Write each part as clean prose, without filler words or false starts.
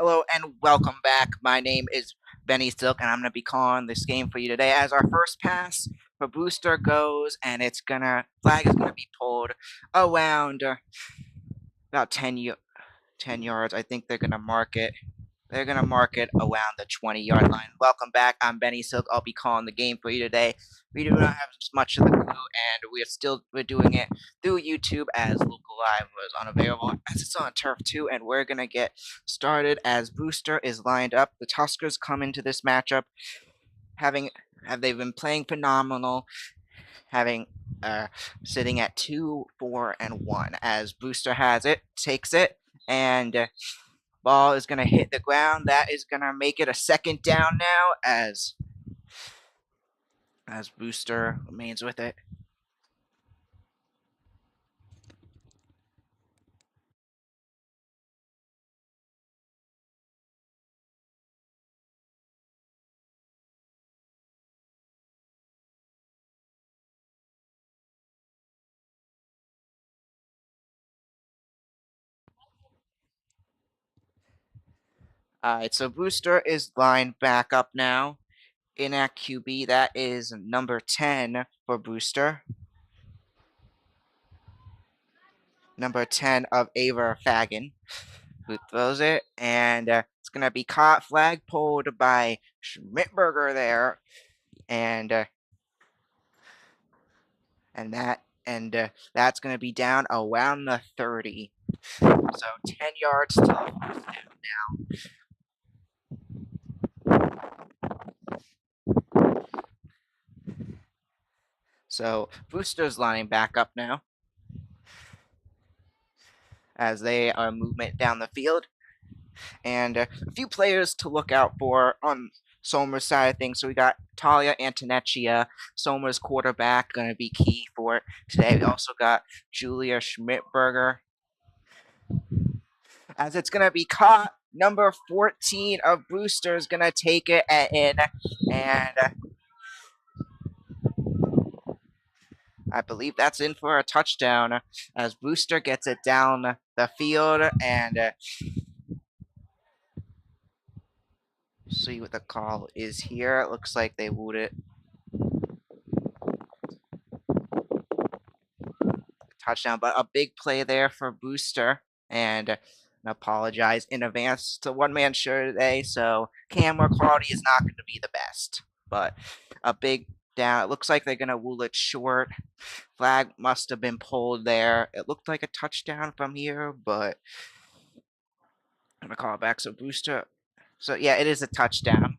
Hello and welcome back. My name is Benny Silk, and I'm gonna be calling this game for you today. As our first pass for Brewster goes, and flag is gonna be pulled around about 10 yards. I think they're gonna mark it. They're gonna mark it around the 20-yard line. Welcome back. I'm Benny Silk. I'll be calling the game for you today. We do not have much of the clue, and we're doing it through YouTube as local live was unavailable as it's on turf too. And we're gonna get started as Brewster is lined up. The Tuskers come into this matchup having have they been playing phenomenal, having sitting at 2-4-1 as Brewster has it, takes it, and ball is going to hit the ground. That is going to make it a second down now as Brewster remains with it. Alright, so Brewster is lined back up now in at QB. That is number 10 for Brewster. Number 10 of Aver Fagan, who throws it, and it's going to be caught, flag pulled by Schmidberger there, and that's going to be down around the 30. So 10 yards to now. So Brewster's lining back up now as they are movement down the field. And a few players to look out for on Somers' side of things. So we got Talia Antonecchia, Somers' quarterback, going to be key for it today. We also got Julia Schmidberger. As it's going to be caught, number 14 of Brewster is going to take it in, and I believe that's in for a touchdown as Brewster gets it down the field, and see what the call is here. It looks like they would it touchdown, but a big play there for Brewster, and apologize in advance to one man show today, so camera quality is not going to be the best, but a big down. It looks like they're going to rule it short. Flag must have been pulled there. It looked like a touchdown from here, but I'm going to call it back. So Brewster, so yeah, it is a touchdown.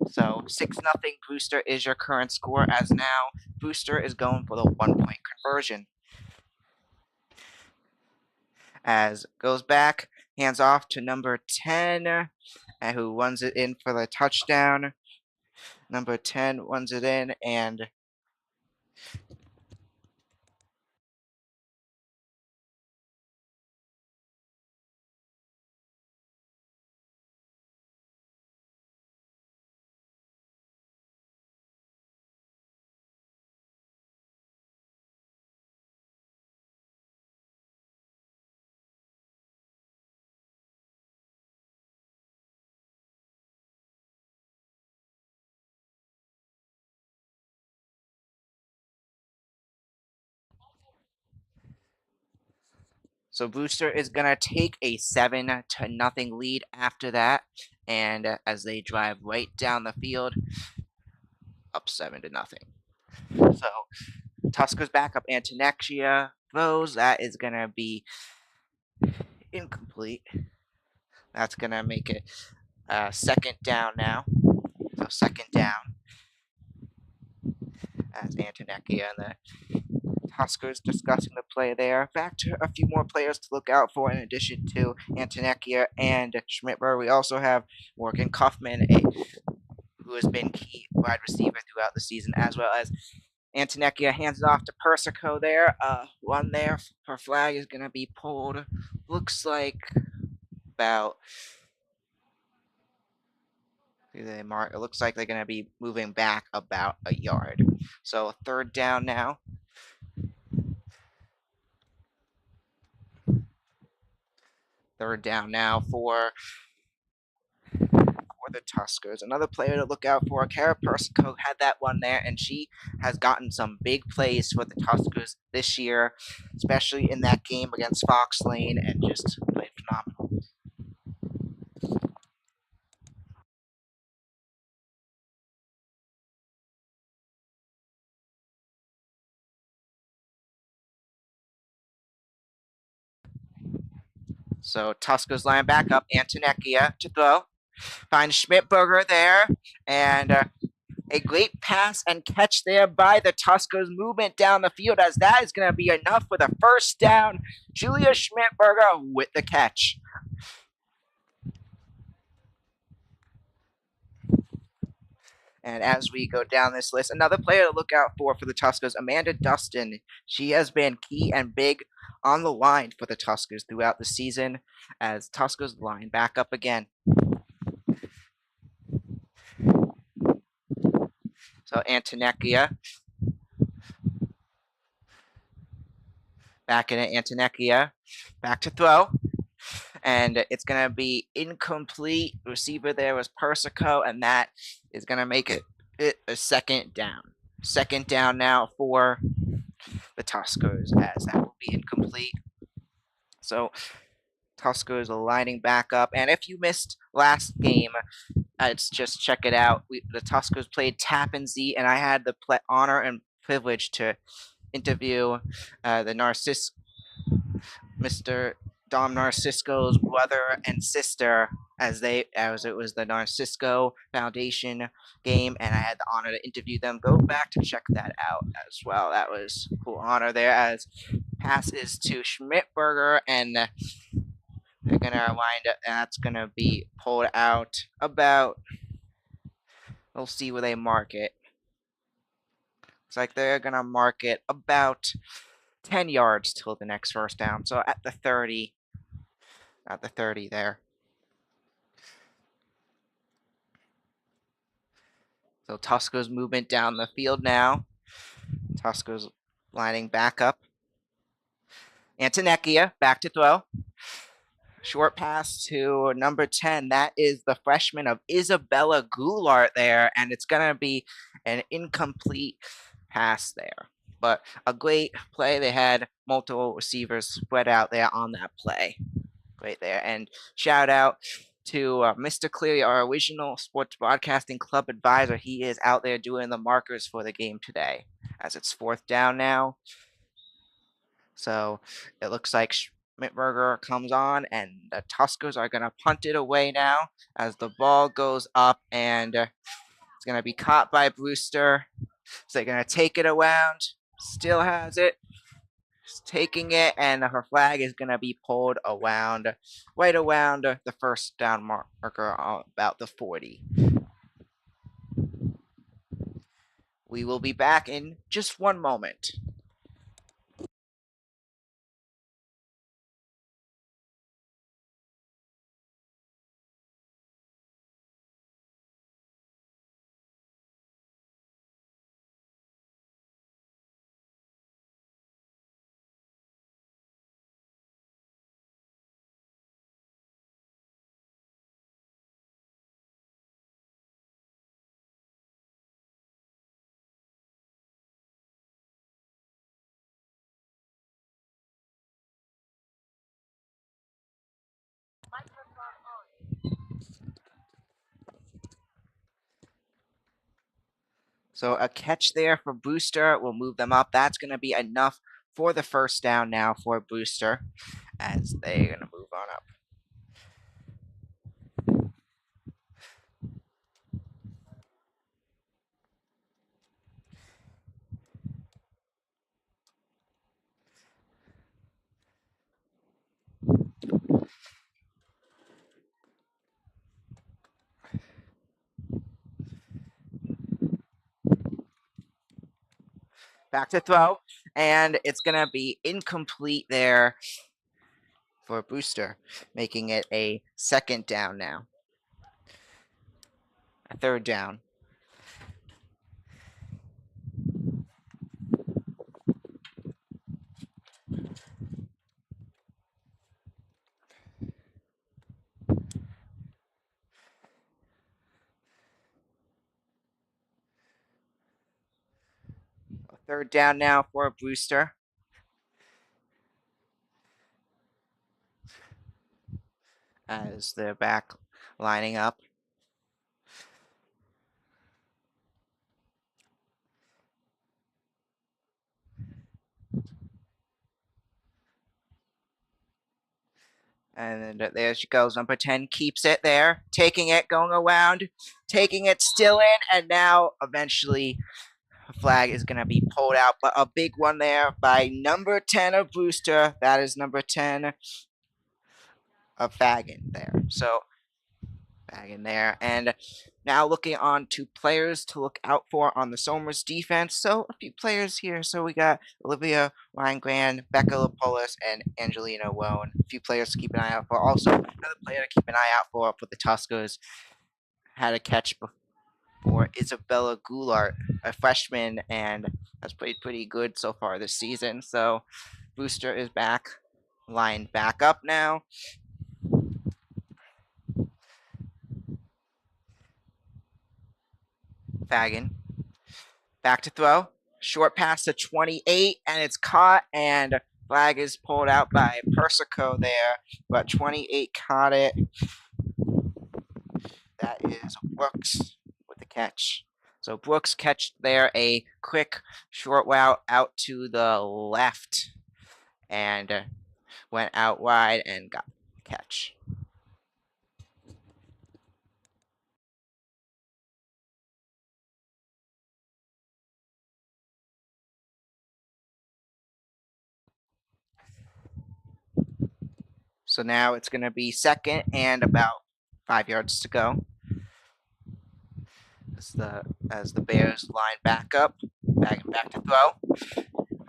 So 6-0 Brewster is your current score, as now Brewster is going for the 1-point conversion. As goes back, hands off to number 10, who runs it in for the touchdown. Number 10 runs it in, and so Brewster is gonna take a 7-0 lead after that, and as they drive right down the field, up 7-0. So Tusker's backup Antonecchia throws. That is gonna be incomplete. That's gonna make it second down now. So second down as Antonecchia and the Huskers discussing the play there. Back to a few more players to look out for in addition to Antonecchia and Schmidberger. We also have Morgan Kaufman, who has been key wide receiver throughout the season, as well as Antonecchia hands it off to Persico there. One there for flag is going to be pulled. Looks like about it looks like they're going to be moving back about a yard. So third down now. Third down now for the Tuskers. Another player to look out for, Kara Persico had that one there, and she has gotten some big plays for the Tuskers this year, especially in that game against Fox Lane, and just played phenomenal. So Tuskers line back up, Antonekia to throw. Finds Schmidberger there, and a great pass and catch there by the Tuskers. Movement down the field as that is going to be enough for the first down. Julia Schmidberger with the catch. And as we go down this list, another player to look out for the Tuskers, Amanda Dustin. She has been key and big on the line for the Tuskers throughout the season as Tuskers line back up again. So Antonekia back in it, Antonekia back to throw. And it's going to be incomplete. Receiver there was Persico, and that is going to make it a second down. Second down now for the Tuskers, as that will be incomplete. So Tuskers lining back up. And if you missed last game, it's just check it out. The Tuskers played Tappan Zee, and I had the honor and privilege to interview the Mr. Dom Narcisco's brother and sister as it was the Narcisco Foundation game, and I had the honor to interview them. Go back to check that out as well. That was a cool honor there. As passes to Schmidberger, and they're gonna wind up. That's gonna be pulled out about. We'll see where they mark it. It's like they're gonna mark it about 10 yards till the next first down. So at the 30, there. So Tusko's movement down the field now. Tusko's lining back up. Antonekia back to throw. Short pass to number 10. That is the freshman of Isabella Goulart there, and it's going to be an incomplete pass there. But a great play. They had multiple receivers spread out there on that play. Great there. And shout out to Mr. Cleary, our original sports broadcasting club advisor. He is out there doing the markers for the game today, as it's fourth down now. So it looks like Schmidberger comes on, and the Tuskers are going to punt it away now as the ball goes up, and it's going to be caught by Brewster. So they're going to take it around. Still has it. Taking it, and her flag is going to be pulled around, right around the first down marker, about the 40. We will be back in just one moment. So a catch there for Brewster will move them up. That's going to be enough for the first down now for Brewster, as they're going to move on up. Back to throw, and it's going to be incomplete there for Brewster, making it a second down now. A third down. Third down now for Brewster. As they're back lining up. And then there she goes. Number 10 keeps it there, taking it, going around, taking it still in, and now eventually a flag is going to be pulled out. But a big one there by number 10 of Brewster. That is number 10 of Fagan there. So Fagan there. And now looking on to players to look out for on the Somers defense. So a few players here. So we got Olivia Ryan, Becca Lapolis, and Angelina Rowan. A few players to keep an eye out for. Also, another player to keep an eye out for the Tuskers had a catch before Isabella Goulart, a freshman, and has played pretty good so far this season. So Brewster is back, lined back up now. Fagan. Back to throw. Short pass to 28, and it's caught, and flag is pulled out by Persico there, but 28 caught it. That is Brooks with the catch. So Brooks catched there a quick short route out to the left, and went out wide and got the catch. So now it's going to be second and about 5 yards to go. As the Bears line back up, back to throw.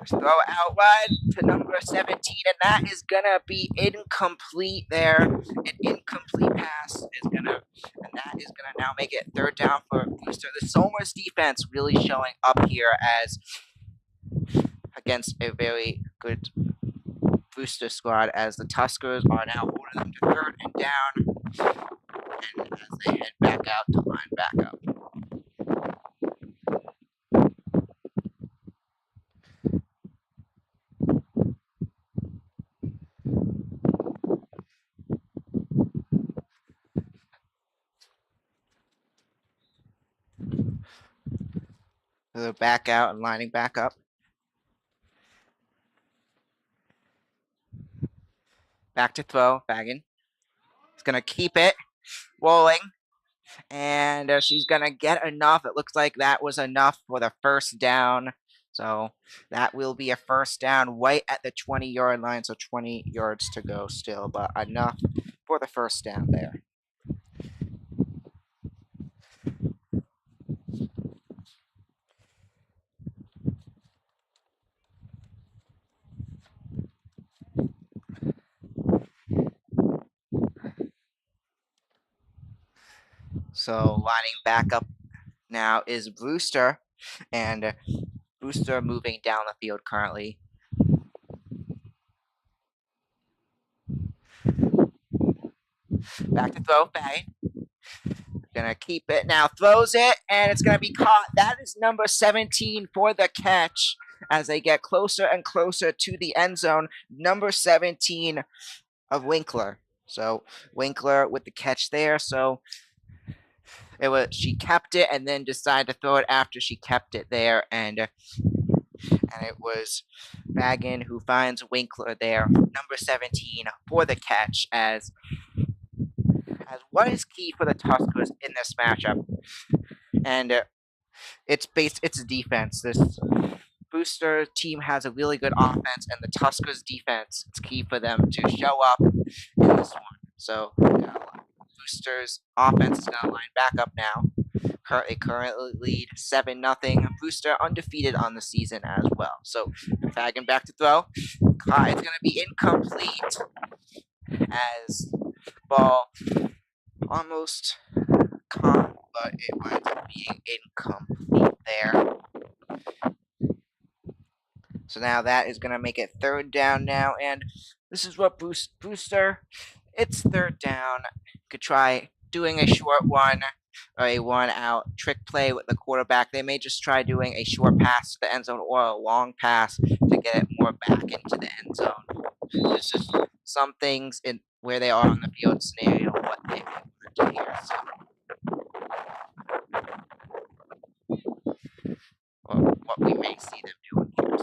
Throw out wide to number 17, and that is gonna be incomplete there. An incomplete pass is gonna, and that is gonna now make it third down for Brewster. The Somers defense really showing up here as against a very good Brewster squad, as the Tuskers are now holding them to third and down, and as they head back out to line back up. They're back out and lining back up. Back to throw, Fagan. He's gonna keep it rolling, and she's gonna get enough. It looks like that was enough for the first down. So that will be a first down right at the 20-yard line. So 20 yards to go still, but enough for the first down there. So lining back up now is Brewster, and Brewster moving down the field currently. Back to throw, Faye. Gonna keep it now, throws it, and it's gonna be caught. That is number 17 for the catch as they get closer and closer to the end zone. Number 17 of Winkler. So Winkler with the catch there. So she kept it and then decided to throw it after she kept it there, and it was Fagan who finds Winkler there, number 17 for the catch, as what is key for the Tuskers in this matchup, and it's defense. This Brewster team has a really good offense, and the Tuskers defense, it's key for them to show up in this one. So Brewster's offense is going to line back up now. They currently lead 7-0. Brewster undefeated on the season as well. So Fagan back to throw. It's going to be incomplete as ball almost caught, but it winds up being incomplete there. So now that is going to make it third down now, and this is what Brewster, it's third down. Could try doing a short one, a 1-out trick play with the quarterback. They may just try doing a short pass to the end zone or a long pass to get it more back into the end zone. It's just some things in where they are on the field scenario, what they want to do here. So, or what we may see them doing here.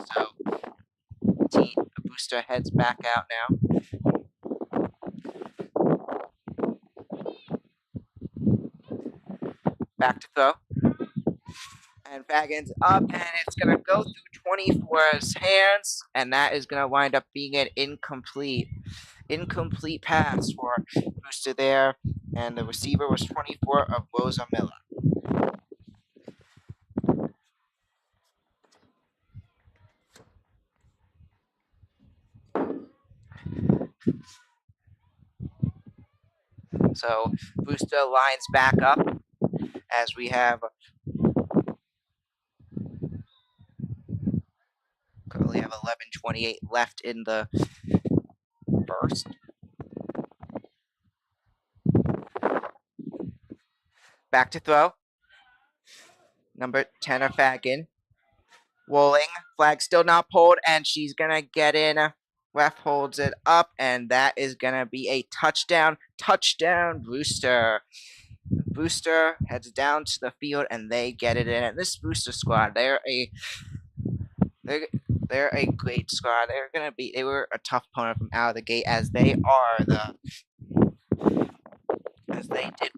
So, Brewster heads back out now. Back to throw. And Fagan's up, and it's going to go through 24's hands, and that is going to wind up being an incomplete pass for Brewster there, and the receiver was 24 of Rosa Miller. So Brewster lines back up as we currently have 11:28 left in the first. Back to throw. Number 10 of Fagin. Rolling. Flag still not pulled, and she's going to get in. Ref holds it up, and that is going to be a touchdown. Touchdown, Brewster. Brewster heads down to the field, and they get it in. And this Brewster squad, they're a great squad. They were a tough opponent from out of the gate, as they did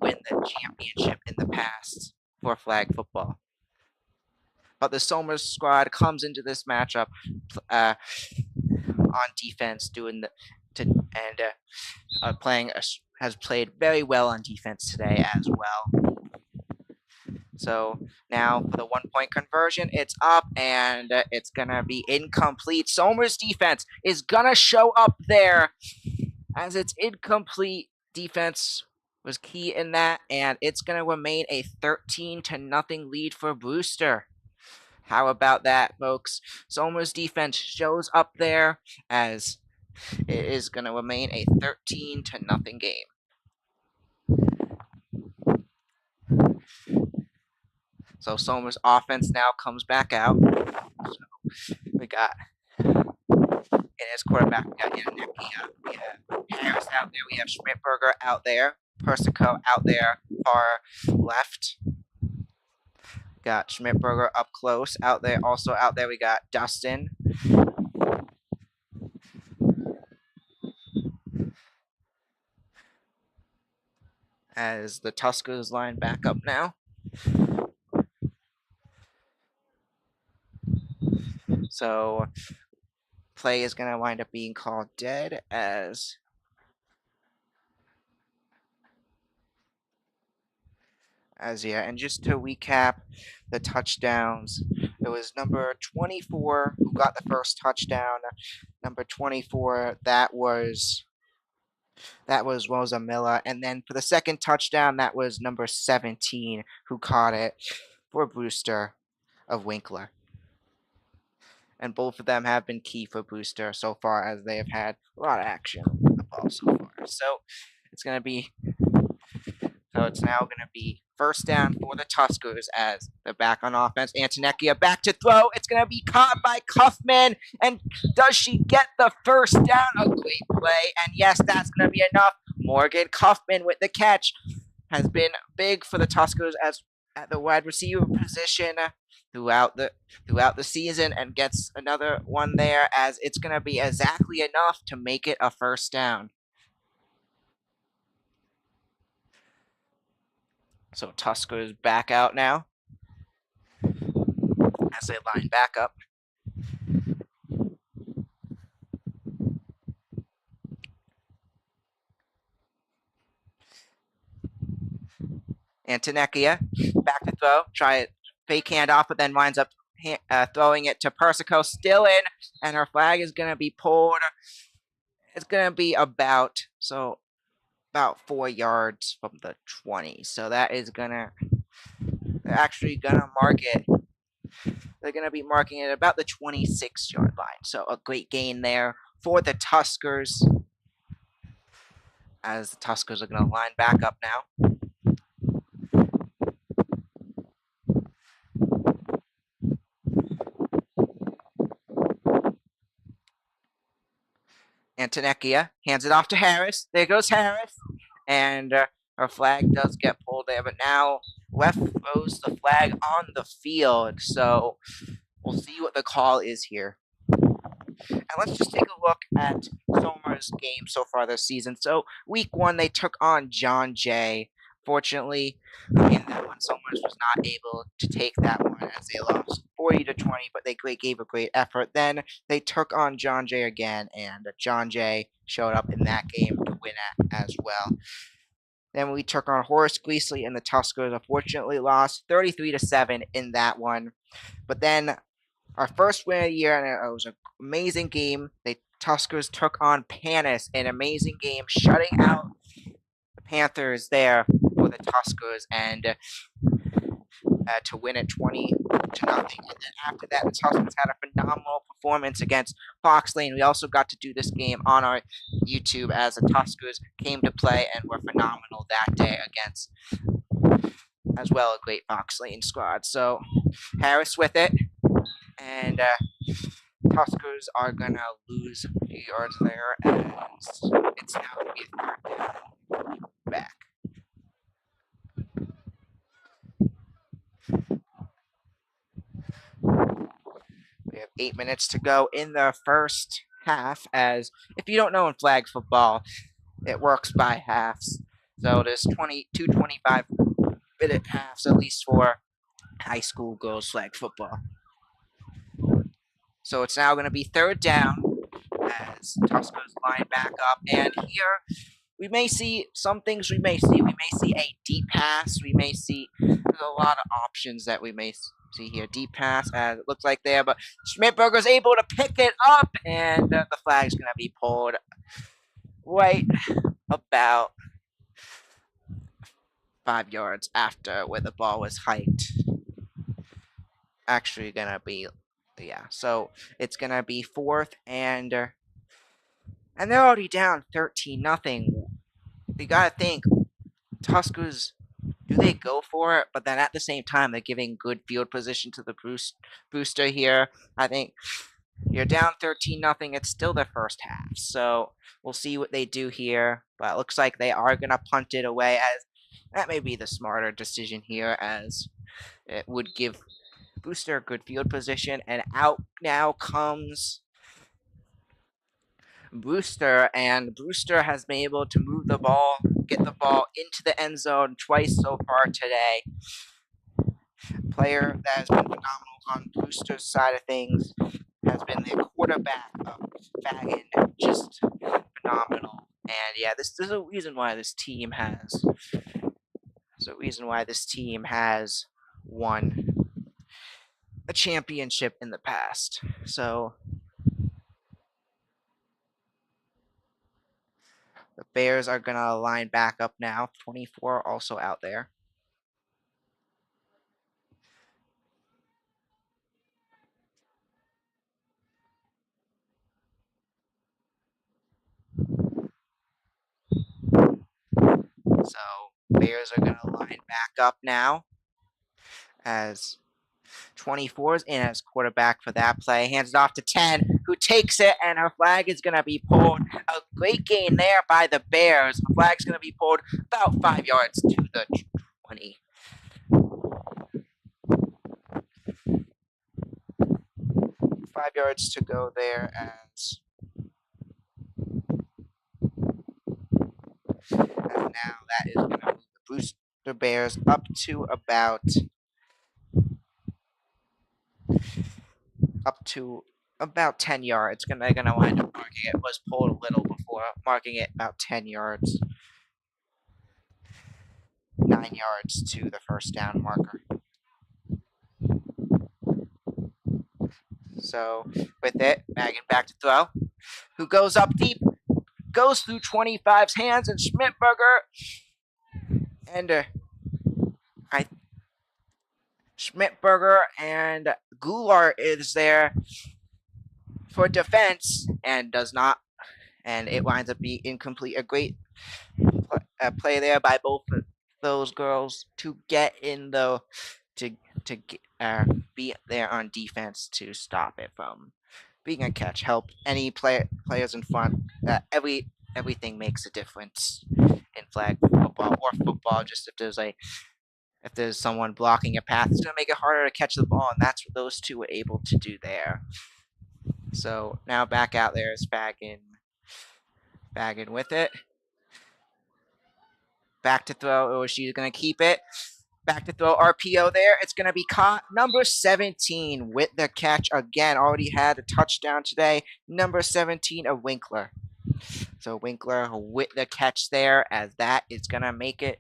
win the championship in the past for flag football. But the Somers squad comes into this matchup on defense, has played very well on defense today as well. So now for the 1-point conversion, it's up, and it's going to be incomplete. Somers' defense is going to show up there, as it's incomplete. Defense was key in that, and it's going to remain a 13-0 lead for Brewster. How about that, folks? Somers' defense shows up there, as it is going to remain a 13-0 game. So Somers' offense now comes back out. So we got in his quarterback, we got Yannicki, we have Harris out there, we have Schmidberger out there, Persico out there, far left. Got Schmidberger up close out there. Also out there, we got Dustin. As the Tuskers line back up now. So play is going to wind up being called dead as and just to recap the touchdowns, it was number 24 who got the first touchdown. Number 24, that was Rosa Miller, and then for the second touchdown, that was number 17 who caught it for Brewster of Winkler. And both of them have been key for Brewster so far, as they have had a lot of action with the ball so far. So it's now going to be first down for the Tuskers as they're back on offense. Antonecchia back to throw. It's going to be caught by Kaufman. And does she get the first down? A great play. And yes, that's going to be enough. Morgan Kaufman with the catch has been big for the Tuskers as at the wide receiver position throughout the season, and gets another one there, as it's going to be exactly enough to make it a first down. So Tuskers back out now as they line back up. Antonecchia back to throw. Try it. Fake handoff, but then winds up throwing it to Persico. Still in, and her flag is going to be pulled. It's going to be about 4 yards from the 20. So that is they're actually going to mark it. They're going to be marking it about the 26-yard line. So a great gain there for the Tuskers, as the Tuskers are going to line back up now. Antonekia hands it off to Harris. There goes Harris. And her flag does get pulled there, but now ref throws the flag on the field. So we'll see what the call is here. And let's just take a look at Somer's game so far this season. So week 1, they took on John Jay. Fortunately, in that one, Somers was not able to take that one as they lost 40-20, but they gave a great effort. Then they took on John Jay again, and John Jay showed up in that game to win as well. Then we took on Horace Gleasley, and the Tuskers unfortunately lost 33-7 in that one. But then our first win of the year, and it was an amazing game. The Tuskers took on Panis, an amazing game, shutting out the Panthers there for the Tuskers, and to win it 20-0. And then after that, the Tuskers had a phenomenal performance against Fox Lane. We also got to do this game on our YouTube as the Tuskers came to play and were phenomenal that day against, as well, a great Fox Lane squad. So Harris with it, and Tuskers are gonna lose a few yards there, and it's now gonna be a third down back. We have 8 minutes to go in the first half. As if you don't know, in flag football, it works by halves. So there's 25-minute halves, at least for high school girls flag football. So it's now going to be third down as Tuskers line back up. And here we may see some things we may see. We may see a deep pass. We may see, there's a lot of options that we may see here. Deep pass, as it looks like there, but Schmidberger's able to pick it up, and the flag's going to be pulled right about 5 yards after where the ball was hiked. Actually going to be, yeah, so it's going to be fourth, and they're already down 13-0. You got to think, Tuskers, do they go for it? But then at the same time, they're giving good field position to the Brewster here. I think you're down 13-0. It's still their first half. So we'll see what they do here. But it looks like they are going to punt it away, as that may be the smarter decision here, as it would give Brewster a good field position. And out now comes Brewster, and Brewster has been able to move the ball, get the ball into the end zone twice so far today. Player that has been phenomenal on Brewster's side of things has been the quarterback of Fagin, just phenomenal. And yeah, there's a reason why this team has won a championship in the past. So the Bears are going to line back up now. 24 also out there. So Bears are going to line back up now, as 24 is in as quarterback for that play. Hands it off to 10, who takes it, and her flag is going to be pulled. A great gain there by the Bears. The flag's going to be pulled about 5 yards to the 20. 5 yards to go there, and now that is going to move the Brewster Bears up to about 10 yards. They're going to wind up marking it. It was pulled a little before, marking it about 10 yards. 9 yards to the first down marker. So with it, Magan back to throw, who goes up deep, goes through 25's hands, and Schmidberger and Schmidberger and Goulart is there for defense and does not, and it winds up being incomplete. A great play there by both of those girls to get in to be there on defense to stop it from being a catch, help any players in front. Everything makes a difference in flag football or football. Just if there's someone blocking a path, it's gonna make it harder to catch the ball, and that's what those two were able to do there. So now back out there is Baggin with it. Back to throw. Oh, she's gonna keep it. Back to throw. RPO there. It's gonna be caught. Number 17 with the catch again. Already had a touchdown today. Number 17 of Winkler. So Winkler with the catch there, as that is gonna make it.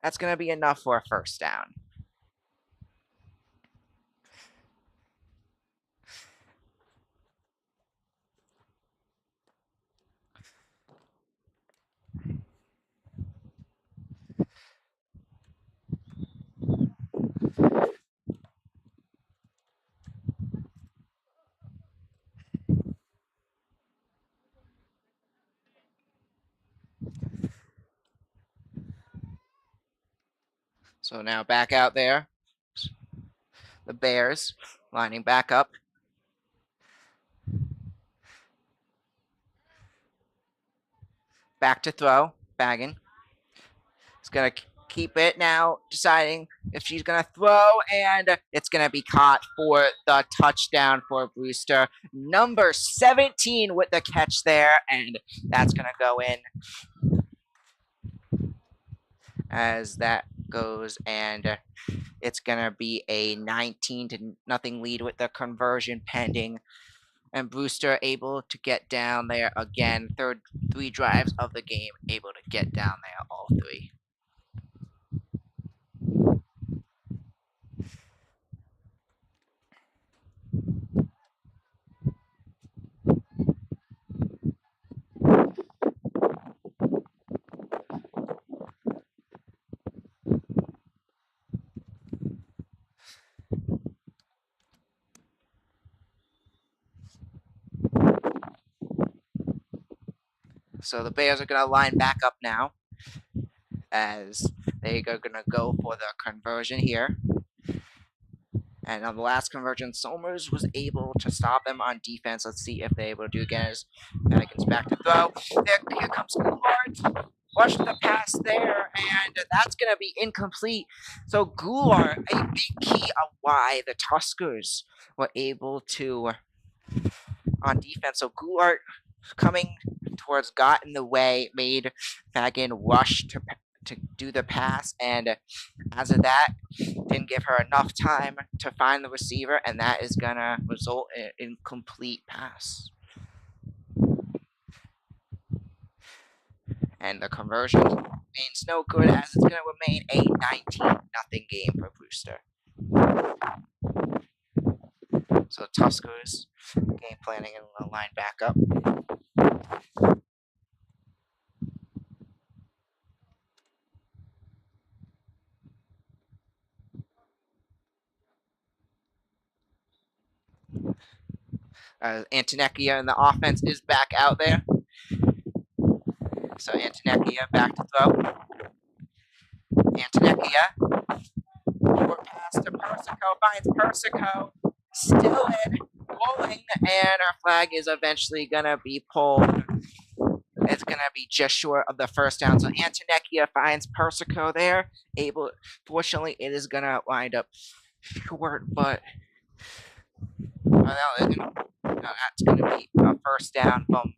That's gonna be enough for a first down. So now back out there. The Bears lining back up. Back to throw. Bagging. It's going to keep it now, deciding if she's going to throw, and it's going to be caught for the touchdown for Brewster. Number 17 with the catch there, and that's going to go in as that goes, and it's going to be a 19-0 lead with the conversion pending. And Brewster able to get down there again. Three drives of the game, able to get down there, all three. So the Bears are going to line back up now, as they are going to go for the conversion here. And on the last conversion, Somers was able to stop them on defense. Let's see if they're able to do again as Madigan's back to throw. Here comes Goulart. Watch the pass there, and that's going to be incomplete. So Goulart, a big key of why the Tuskers were able to on defense. So Goulart coming towards got in the way, made Fagin rush to do the pass, and as of that, didn't give her enough time to find the receiver, and that is gonna result in an incomplete pass. And the conversion remains no good, as it's gonna remain a 19-0 game for Brewster. So Tuskers game planning and the line back up. Antonekia in the offense is back out there. So Antonekia back to throw. Antonekia. Short pass to Persico. Finds Persico. Still in. Rolling. And our flag is eventually going to be pulled. It's going to be just short of the first down. So Antonekia finds Persico there. Fortunately, it is going to wind up short, but that's going to be a first down from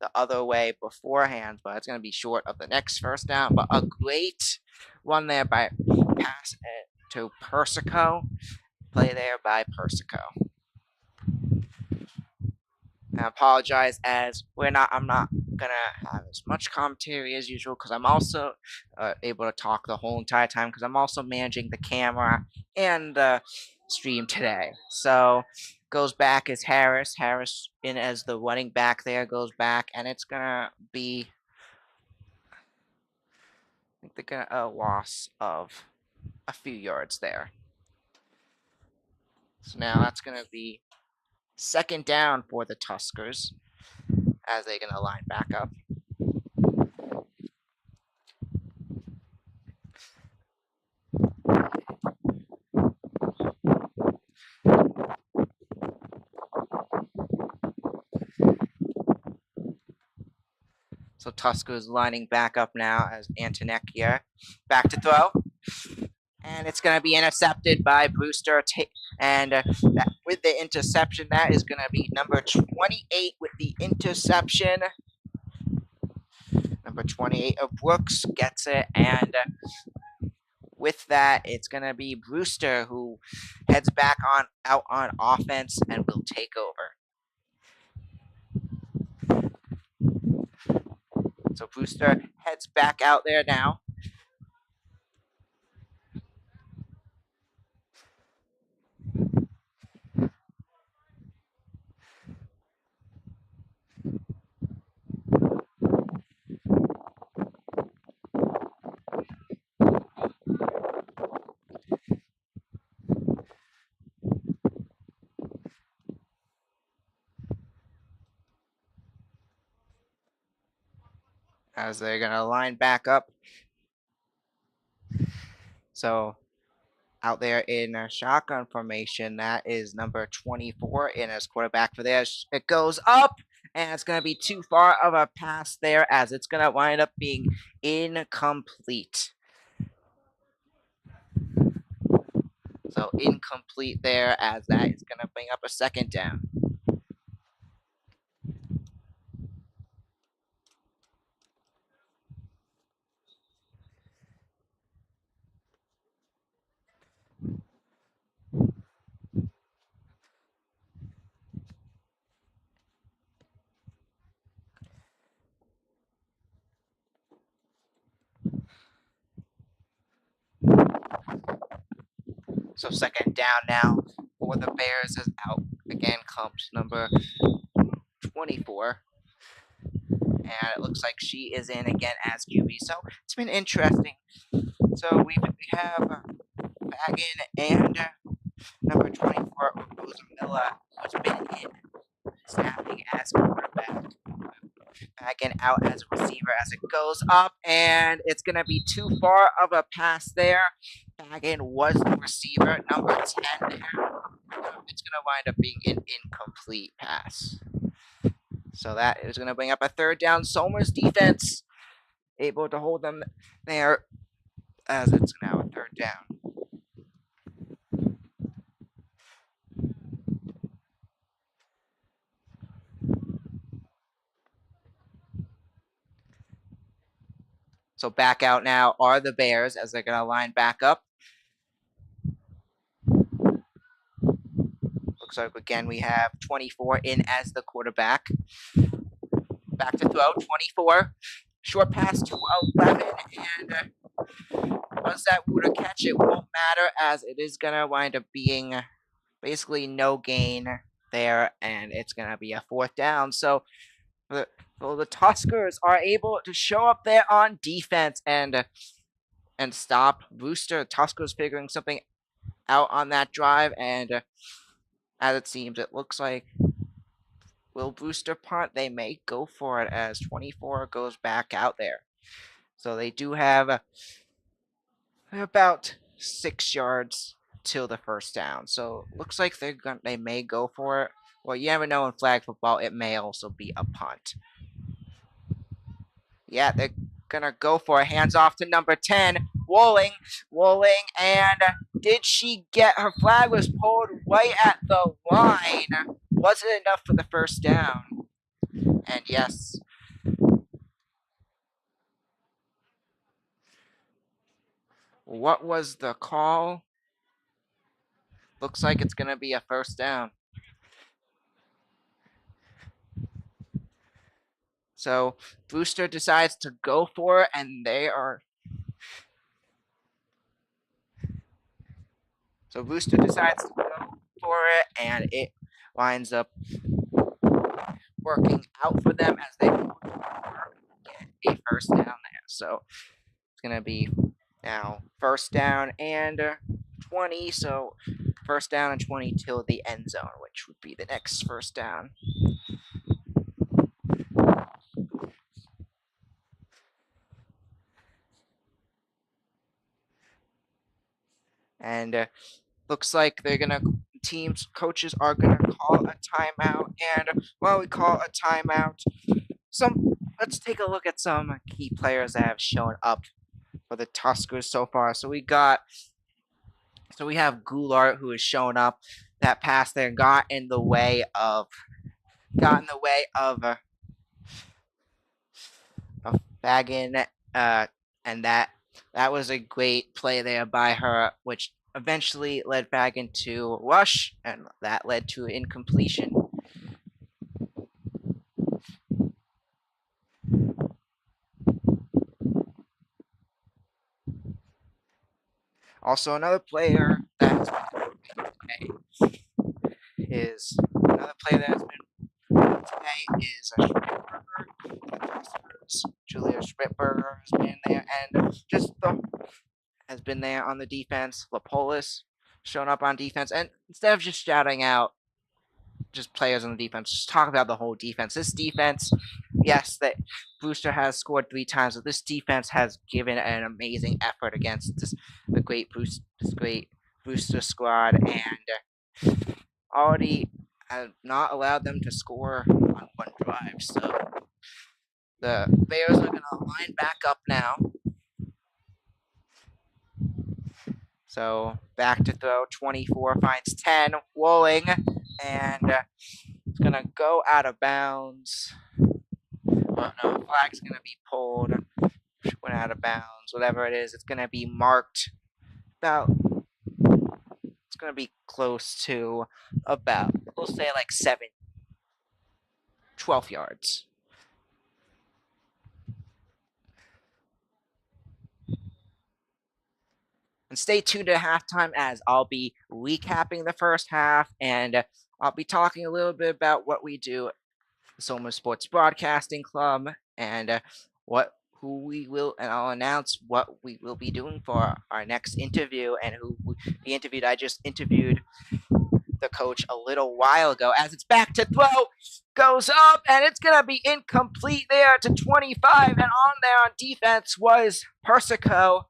the other way beforehand, but it's going to be short of the next first down. But a great one there by pass it to Persico. Play there by Persico. I apologize as I'm not gonna have as much commentary as usual because I'm also able to talk the whole entire time because I'm also managing the camera and the stream today. So goes back as Harris. Harris in as the running back there goes back, and it's gonna be I think they're gonna a loss of a few yards there. So now that's gonna be second down for the Tuskers as they're gonna line back up. So Tuska's lining back up now as Antonek here. Back to throw. And it's going to be intercepted by Brewster. And with the interception, that is going to be number 28 with the interception. Number 28 of Brooks gets it. And with that, it's going to be Brewster who heads back out on offense and will take over. So Brewster heads back out there now. As they're going to line back up. So out there in a shotgun formation, that is number 24 in as quarterback for theirs. It goes up, and it's going to be too far of a pass there as it's going to wind up being incomplete. So incomplete there as that is going to bring up a second down. So second down now for the Bears is out. Again comes number 24. And it looks like she is in again as QB. So it's been interesting. So we have Baggin and number 24, Rosamilla, who's been in snapping as quarterback. Baggin out as a receiver as it goes up, and it's going to be too far of a pass there. Baggin was the receiver, number 10 there. It's going to wind up being an incomplete pass. So that is going to bring up a third down. Somers defense able to hold them there as it's now a third down. So back out now are the Bears as they're going to line back up. Looks like again we have 24 in as the quarterback. Back to throw, 24. Short pass to 11, and once that Wooder catch, it won't matter as it is going to wind up being basically no gain there, and it's going to be a fourth down. So the Tuskers are able to show up there on defense and stop Brewster. Tuskers figuring something out on that drive, and as it seems, it looks like will Brewster punt? They may go for it as 24 goes back out there. So they do have about 6 yards till the first down. So looks like they may go for it. Well, you never know in flag football. It may also be a punt. Yeah, they're gonna go for it. Hands off to number 10, Walling, and did she get her flag was pulled right at the line? Was it enough for the first down? And yes. What was the call? Looks like it's gonna be a first down. So Brewster decides to go for it, and they are. So Brewster decides to go for it, and it winds up working out for them as they get a first down there. So it's going to be now first down and 20. So first down and 20 till the end zone, which would be the next first down. And looks like they're going to coaches are going to call a timeout. And while we call a timeout, let's take a look at some key players that have shown up for the Tuskers so far. So we have Goulart who has shown up. That pass there got in the way of Fagin, and that was a great play there by her, which eventually led Fagin to rush, and that led to incompletion. Also, another player that's been is another player that's been today is a Julia Schmidberger has been there, and has been there on the defense. Lapolis shown up on defense, and instead of just shouting out just players on the defense, just talk about the whole defense. This defense, yes, that Brewster has scored 3 times, but this defense has given an amazing effort against this great Brewster squad, and already have not allowed them to score on one drive. So the Bears are going to line back up now. So back to throw, 24 finds 10, Walling, and it's going to go out of bounds. Well, no, flag's going to be pulled, went out of bounds, whatever it is, it's going to be marked about, it's going to be close to about, we'll say like 12 yards. And stay tuned to halftime as I'll be recapping the first half, and I'll be talking a little bit about what we do at the Soma Sports Broadcasting Club, and I'll announce what we will be doing for our next interview, and who the interviewed. I just interviewed the coach a little while ago. As it's back to throw, goes up, and it's gonna be incomplete there to 25, and on there on defense was Persico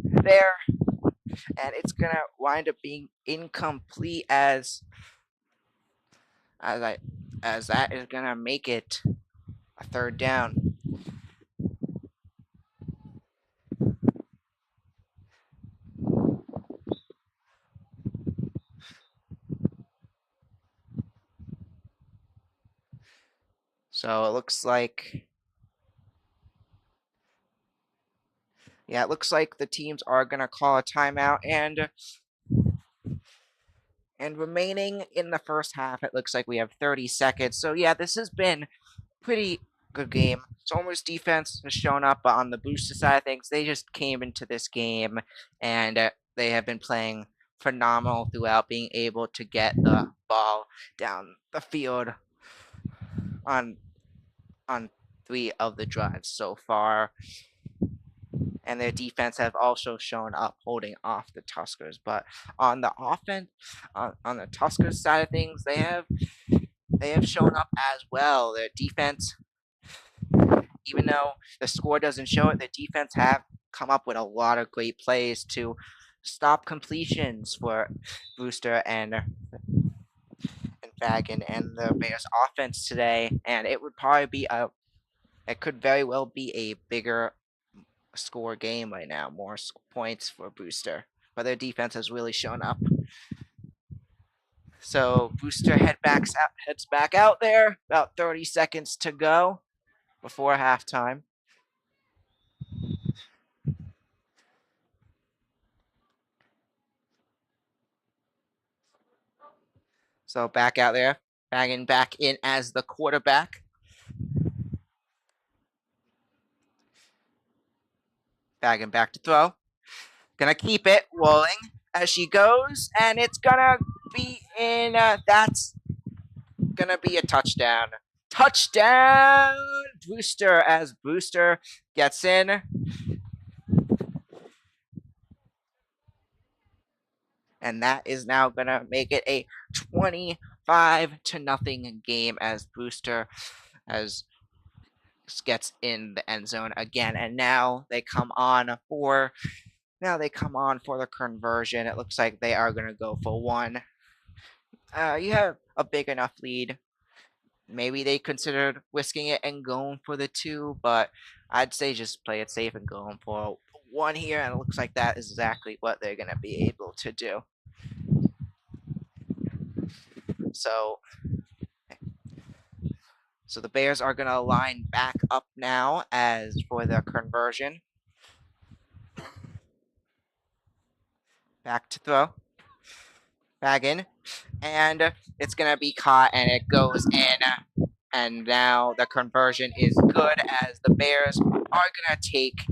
there. And it's gonna wind up being incomplete as that is gonna make it a 3rd down. So it looks like the teams are gonna call a timeout, and remaining in the first half, it looks like we have 30 seconds. So yeah, this has been pretty good game. Somer's defense has shown up, but on the Brewster side of things, they just came into this game, and they have been playing phenomenal throughout, being able to get the ball down the field on 3 of the drives so far. And their defense have also shown up holding off the Tuskers. But on the offense, on the Tuskers side of things, they have shown up as well. Their defense, even though the score doesn't show it, the defense have come up with a lot of great plays to stop completions for Brewster and Fagin and the Bears offense today. And it would probably be it could very well be a bigger score game right now, more points for Brewster, but their defense has really shown up. So Brewster heads back out there. About 30 seconds to go before halftime. So back out there, Fagin back in as the quarterback. Fagin back to throw. Gonna keep it rolling as she goes, and it's gonna be in. That's gonna be a touchdown. Touchdown, Brewster, as Brewster gets in. And that is now gonna make it a 25-0 game as Brewster gets in the end zone again, and now they come on for the conversion. It looks like they are gonna go for 1. You have a big enough lead maybe they considered whisking it and going for the two, but I'd say just play it safe and going for one here, and it looks like that is exactly what they're gonna be able to do. So, so the Bears are gonna line back up now as for the conversion. Back to throw. Back in. And it's gonna be caught, and it goes in. And now the conversion is good as the Bears are gonna take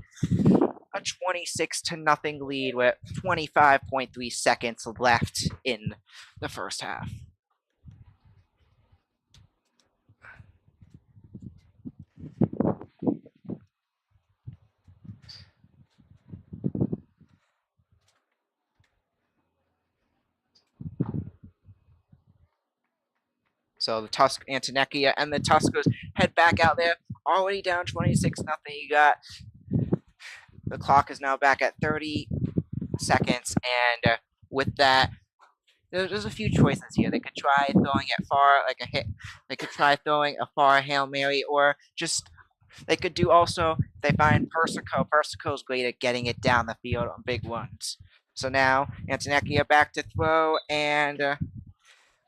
a 26 to nothing lead with 25.3 seconds left in the first half. So the Tusk Antonekia and the Tuskers head back out there, already down 26 nothing. You got the clock is now back at 30 seconds, and with that, there's a few choices here. They could try throwing it far, like a hit. They could try throwing a far Hail Mary, or just they could do also. They find Persico. Persico's great at getting it down the field on big ones. So now Antonekia back to throw, and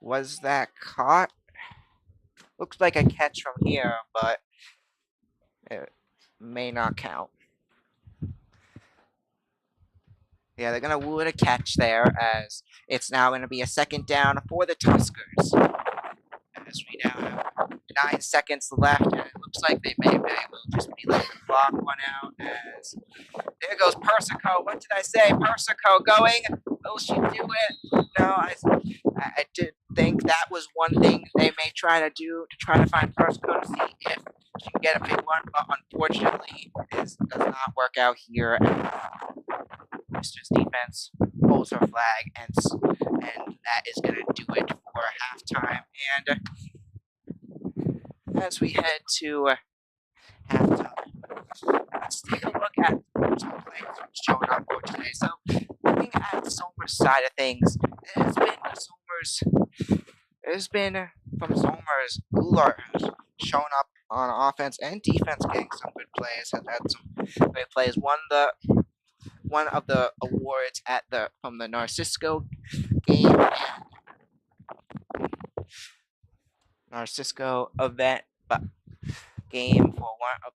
was that caught? Looks like a catch from here, but it may not count. Yeah, they're gonna woo it a catch there, as it's now gonna be a second down for the Tuskers. As we now have 9 seconds left, and it looks like they may will just be letting the clock run out. As there goes Persico. What did I say? Persico going. Will she do it? No, I did think that was one thing they may try to do to try to find Persico to see if she can get a big one, but unfortunately, this does not work out here. Brewster's defense pulls her flag, and that is going to do it for halftime. And as we head to halftime, let's take a look at some players showing up for today. So, looking at Somers' side of things, it has been from Somers, Goulart has shown up on offense and defense, getting some good plays. Has had some great plays. Won one of the awards at the from the Narcisco game, Narcisco event, but game for one of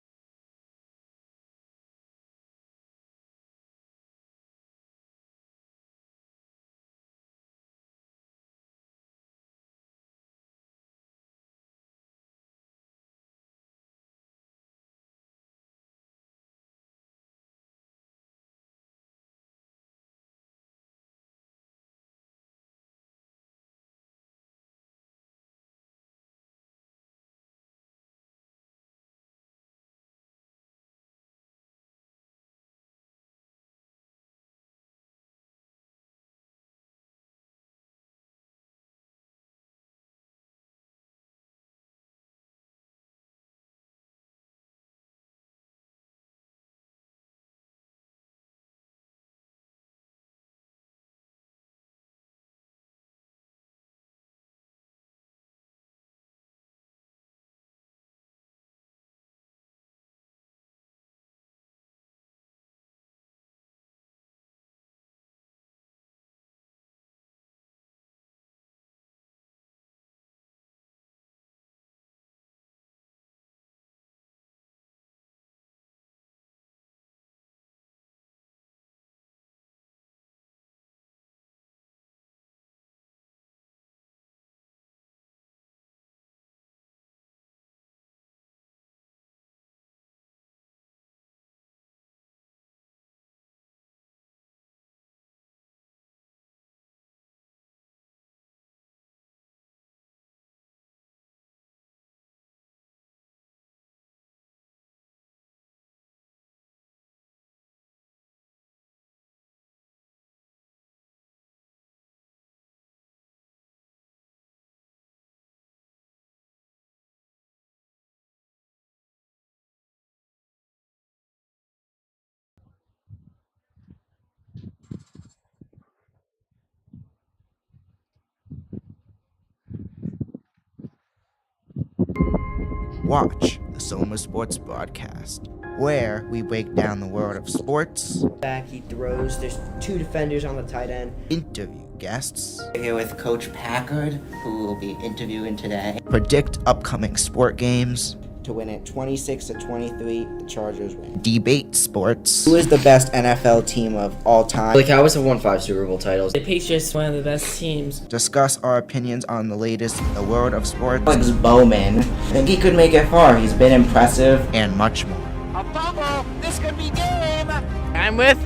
Watch the Soma Sports Broadcast, where we break down the world of sports. Back, he throws. There's 2 defenders on the tight end. Interview guests. We're here with Coach Packard, who will be interviewing today. Predict upcoming sport games. To win it 26-23, the Chargers win. Debate sports. Who is the best NFL team of all time? The Cowboys have won 5 Super Bowl titles. The Patriots, one of the best teams. Discuss our opinions on the latest in the world of sports. Alex Bowman. I think he could make it far. He's been impressive. And much more. A fumble! This could be game! I'm with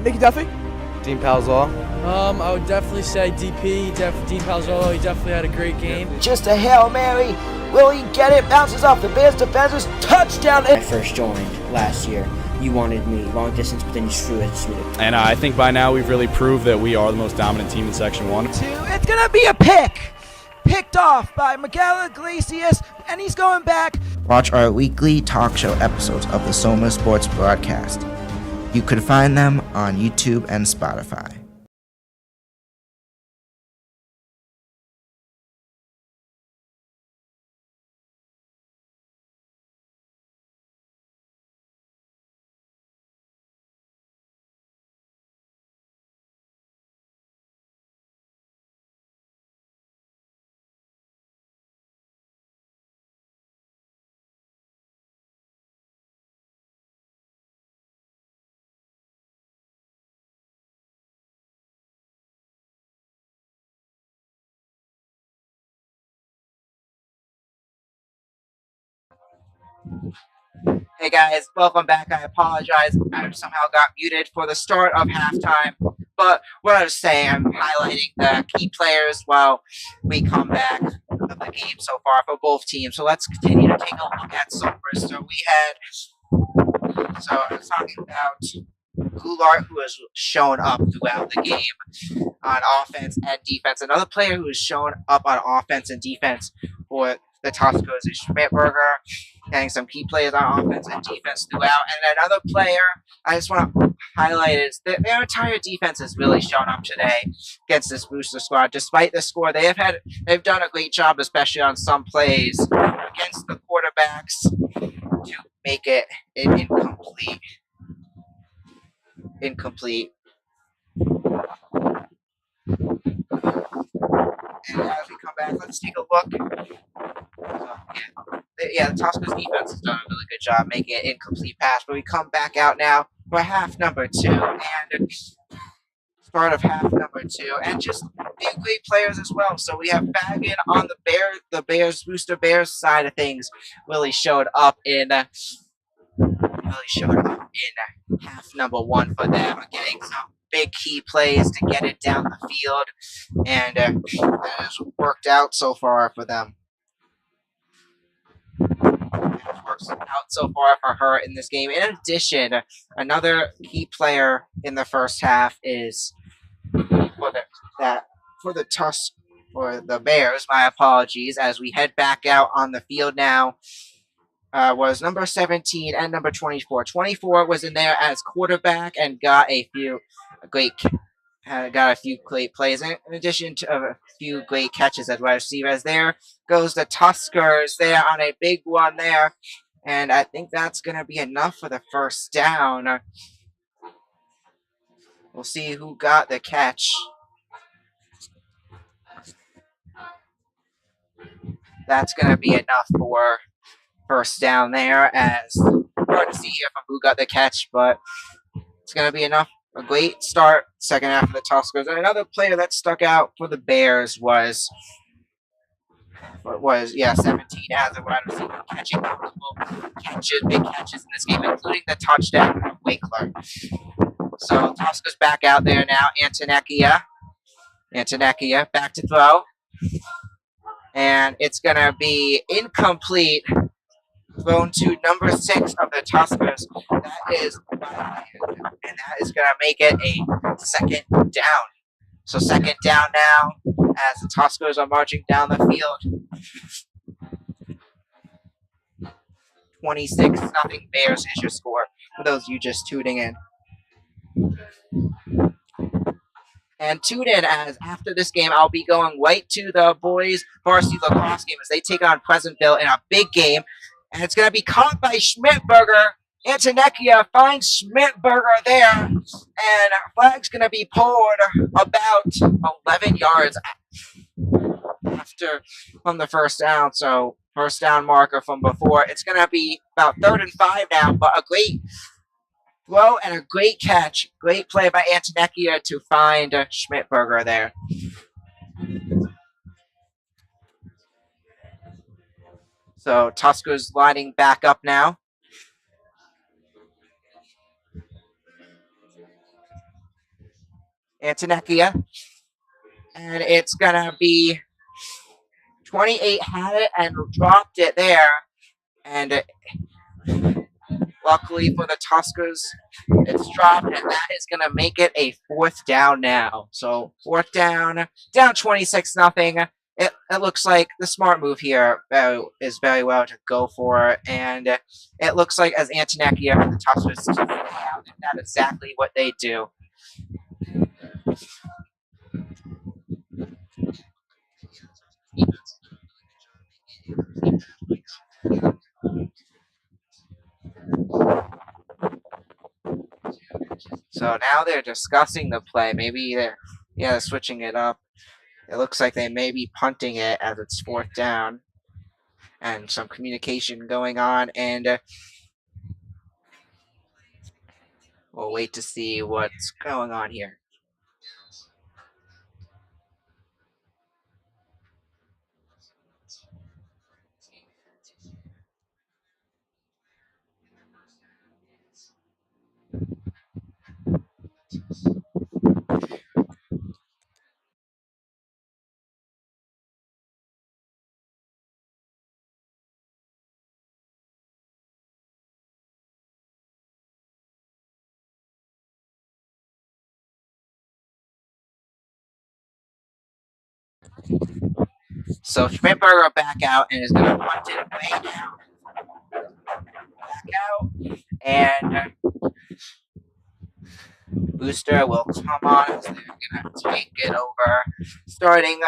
Nicky Duffy. Dean Palzall. I would definitely say DP, Dean Palzolo. He definitely had a great game. Just a Hail Mary. Will he get it? Bounces off the Bears defenders. Touchdown! When I first joined last year, you wanted me long distance, but then you threw it. And I think by now we've really proved that we are the most dominant team in Section 1. It's going to be a pick. Picked off by Miguel Iglesias, and he's going back. Watch our weekly talk show episodes of the Soma Sports Broadcast. You could find them on YouTube and Spotify. Hey guys, welcome back. I apologize. I somehow got muted for the start of halftime. But what I was saying, I'm highlighting the key players while we come back of the game so far for both teams. So let's continue to take a look at Brewster. So I was talking about Goulart, who has shown up throughout the game on offense and defense. Another player who has shown up on offense and defense for the Toscos is Schmidberger, getting some key players on offense and defense throughout. And another player I just want to highlight is that their entire defense has really shown up today against this Brewster squad. Despite the score, they've done a great job, especially on some plays against the quarterbacks, to make it incomplete. And as we come back, let's take a look. The Tosca's defense has done a really good job making it incomplete pass. But we come back out now for half number 2 and start of half number 2, and just being great players as well. So we have Fagan on the Brewster Bears side of things. Really showed up in half number 1 for them, getting some big key plays to get it down the field, and that has worked out so far for them. It works out so far for her in this game. In addition, another key player in the first half is for the Bears. My apologies. As we head back out on the field now, was number 17 and number 24. 24 was in there as quarterback and got a few great plays, in addition to a few great catches as wide receiver. As there goes the Tuskers there on a big one there, and I think that's going to be enough for the first down. We'll see who got the catch. That's going to be enough for first down there, as hard to see here from who got the catch, but it's going to be enough. A great start, second half of the Tuskers. And another player that stuck out for the Bears was 17 as a wide receiver, catching multiple big catches in this game, including the touchdown from Winkler. So Tuskers back out there now. Antonecchia back to throw. And it's going to be incomplete. Thrown to number 6 of the Tuskers. That is going to make it a second down. So second down now as the Tuskers are marching down the field. 26-0 Bears is your score for those of you just tuning in. And tune in, as after this game, I'll be going right to the boys varsity lacrosse game as they take on Pleasantville in a big game. and it's going to be caught by Schmidberger. Antonekia finds Schmidberger there, and flag's going to be pulled about 11 yards after from the first down. So first down marker from before. It's going to be about 3rd and 5 now, but a great throw and a great catch. Great play by Antonekia to find Schmidberger there. So Tuskers lining back up now. Antonekia. And it's going to be 28 had it and dropped it there. And luckily for the Tuskers, it's dropped, and that is going to make it a 4th down now. So 4th down 26-0. It looks like the smart move here is very well to go for it, and it looks like as Antonekia and the Tuskers out, and that's exactly what they do. So now they're discussing the play. Maybe they're switching it up. It looks like they may be punting it as it's 4th down, and some communication going on. And we'll wait to see what's going on here. So Schmidberger back out and is going to punt it way down. Back out. And Brewster will come on as they're going to take it over. Starting,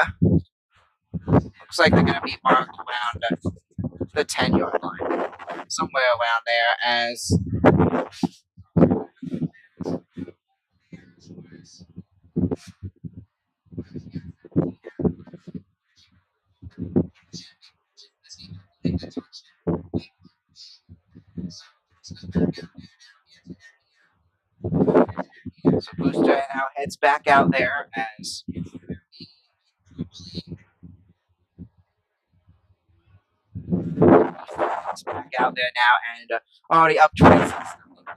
looks like they're going to be marked around the 10-yard line. Somewhere around there as so Brewster now heads back out there as back out there now and already up 26.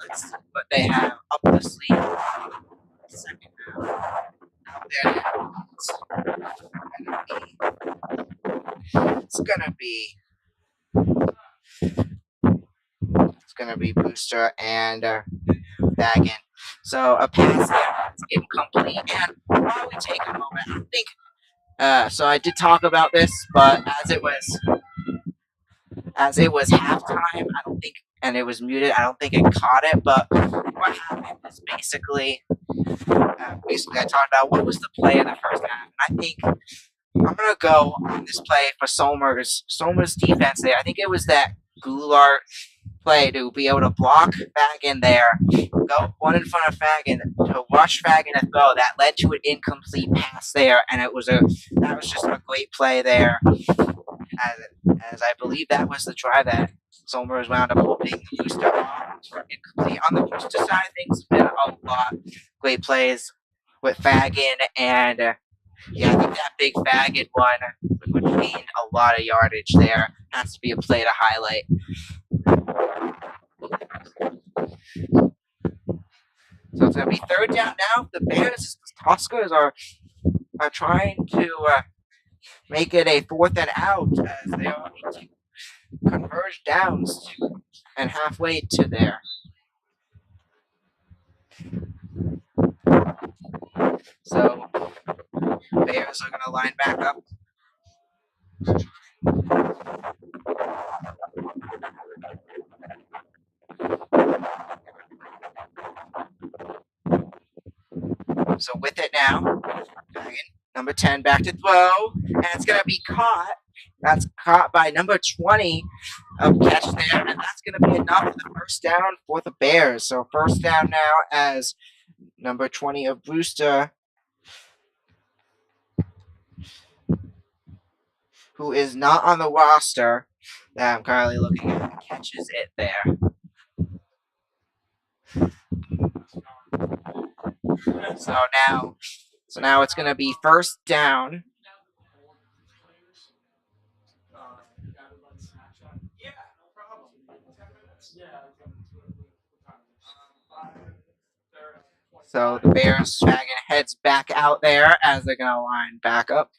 Let's see what they have up the sleeve. Second out there now. It's gonna be Brewster and Baggin. So a pass there, it's incomplete. And while we take a moment, I think so I did talk about this, but as it was halftime, I don't think, and it was muted, I don't think it caught it. But what happened is basically I talked about what was the play in the first half. And I think I'm gonna go on this play for Somers defense there. I think it was that Goulart play to be able to block Fagin there, go one in front of Fagin to rush Fagin and throw. That led to an incomplete pass there, and that was just a great play there. As I believe that was the drive that Somers wound up holding Brewster for incomplete. On the Brewster side of things, been a lot great plays with Fagin, and I think that big Fagin one, which gained a lot of yardage there, has to be a play to highlight. So it's going to be 3rd down now. The Bears, the Tuskers are trying to make it a 4th and out as they all need to converge downs and halfway to there. So Bears are going to line back up. So with it now, number 10 back to throw, and it's going to be caught. That's caught by number 20, of catch there, and that's going to be enough for the first down for the Bears. So first down now as number 20 of Brewster, who is not on the roster that I'm currently looking at, catches it there. So now it's going to be first down. So the Bears wagon heads back out there as they're going to line back up.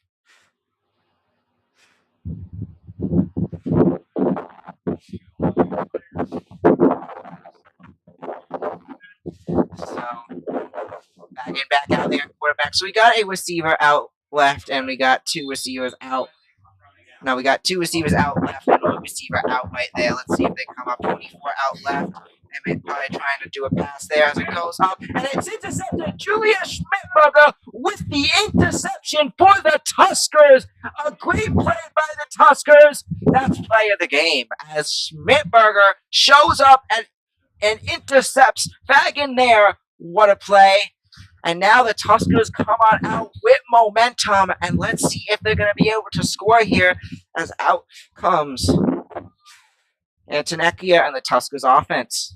So back out there, quarterback. So we got a receiver out left, and we got two receivers out. Now we got two receivers out left and one receiver out right there. Let's see if they come up 24 out left. And probably trying to do a pass there as it goes up. And it's intercepted. Julia Schmidberger with the interception for the Tuskers. A great play by the Tuskers. That's play of the game as Schmidberger shows up and intercepts. Fagan there. What a play. And now the Tuskers come on out with momentum. And let's see if they're going to be able to score here as out comes Antonekia and the Tuskers offense.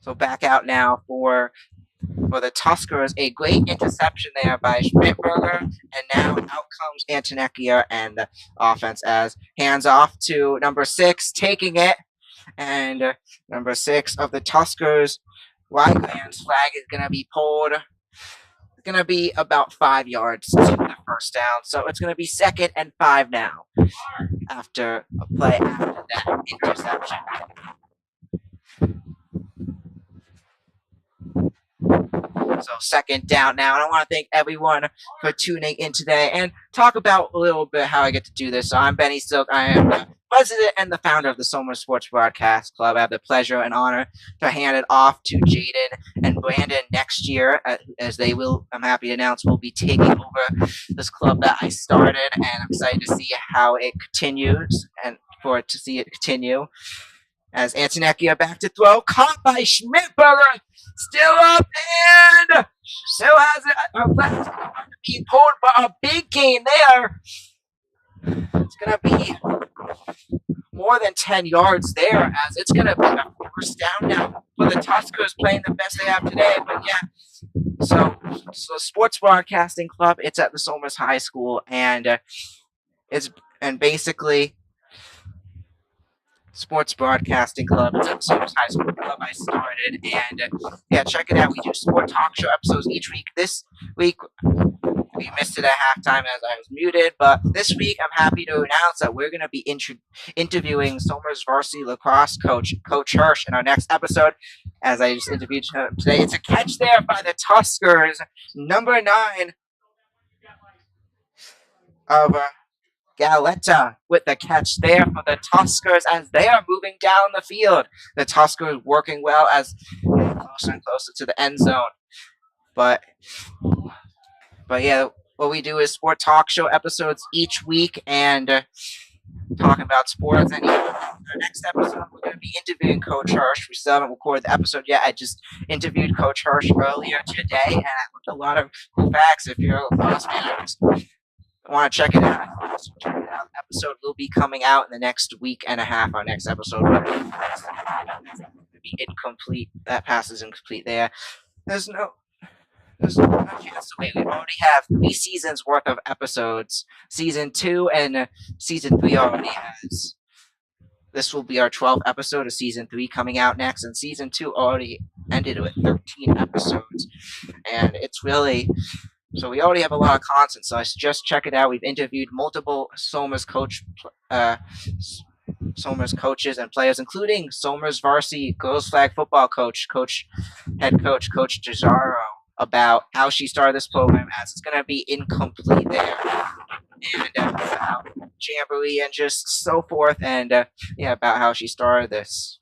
So back out now for the Tuskers. A great interception there by Schmidberger. And now out comes Antonekia and the offense as hands off to number 6, taking it. And number 6 of the Tuskers, Wildlands flag is going to be pulled. It's going to be about 5 yards to the first down. So it's going to be 2nd and 5 now after a play after that interception. So 2nd down now, and I want to thank everyone for tuning in today and talk about a little bit how I get to do this. So I'm Benny Silk. I am the president and the founder of the Somers Sports Broadcast Club. I have the pleasure and honor to hand it off to Jaden and Brandon next year, as they will, I'm happy to announce, will be taking over this club that I started, and I'm excited to see how it continues and for it to see it continue. As Antonekia back to throw, caught by Schmidberger, still up and still has it. Her flag being pulled, but a big gain there. It's gonna be more than 10 yards there, as it's gonna be a first down now for the Tuskers playing the best they have today. But yeah, so Sports Broadcasting Club. It's at the Somers High School, and basically. Sports Broadcasting Club. It's at Somers High School Club I started. And yeah, check it out. We do sport talk show episodes each week. This week, we missed it at halftime as I was muted. But this week, I'm happy to announce that we're going to be interviewing Somers varsity lacrosse coach, Coach Hirsch, in our next episode. As I just interviewed him today. It's a catch there by the Tuskers. Number 9 of... Galetta with the catch there for the Tuskers as they are moving down the field. The Tuskers working well as closer and closer to the end zone. But yeah, what we do is sport talk show episodes each week and talking about sports. And our next episode, we're going to be interviewing Coach Hirsch. We still haven't recorded the episode yet. I just interviewed Coach Hirsch earlier today, and I looked a lot of cool facts. If you're a lacrosse fan, I want to check it out. The episode will be coming out in the next week and a half. Our next episode will be incomplete. That pass is incomplete there. There's no chance to wait. We already have 3 seasons worth of episodes. Season 2 and Season 3 already has. This will be our 12th episode of Season 3 coming out next. And Season 2 already ended with 13 episodes. And it's really... So we already have a lot of content. So I suggest check it out. We've interviewed multiple Somers coaches and players, including Somers varsity girls flag football head coach Gisaro, about how she started this program, as it's going to be incomplete there, and about Jamboree and just so forth, and about how she started this,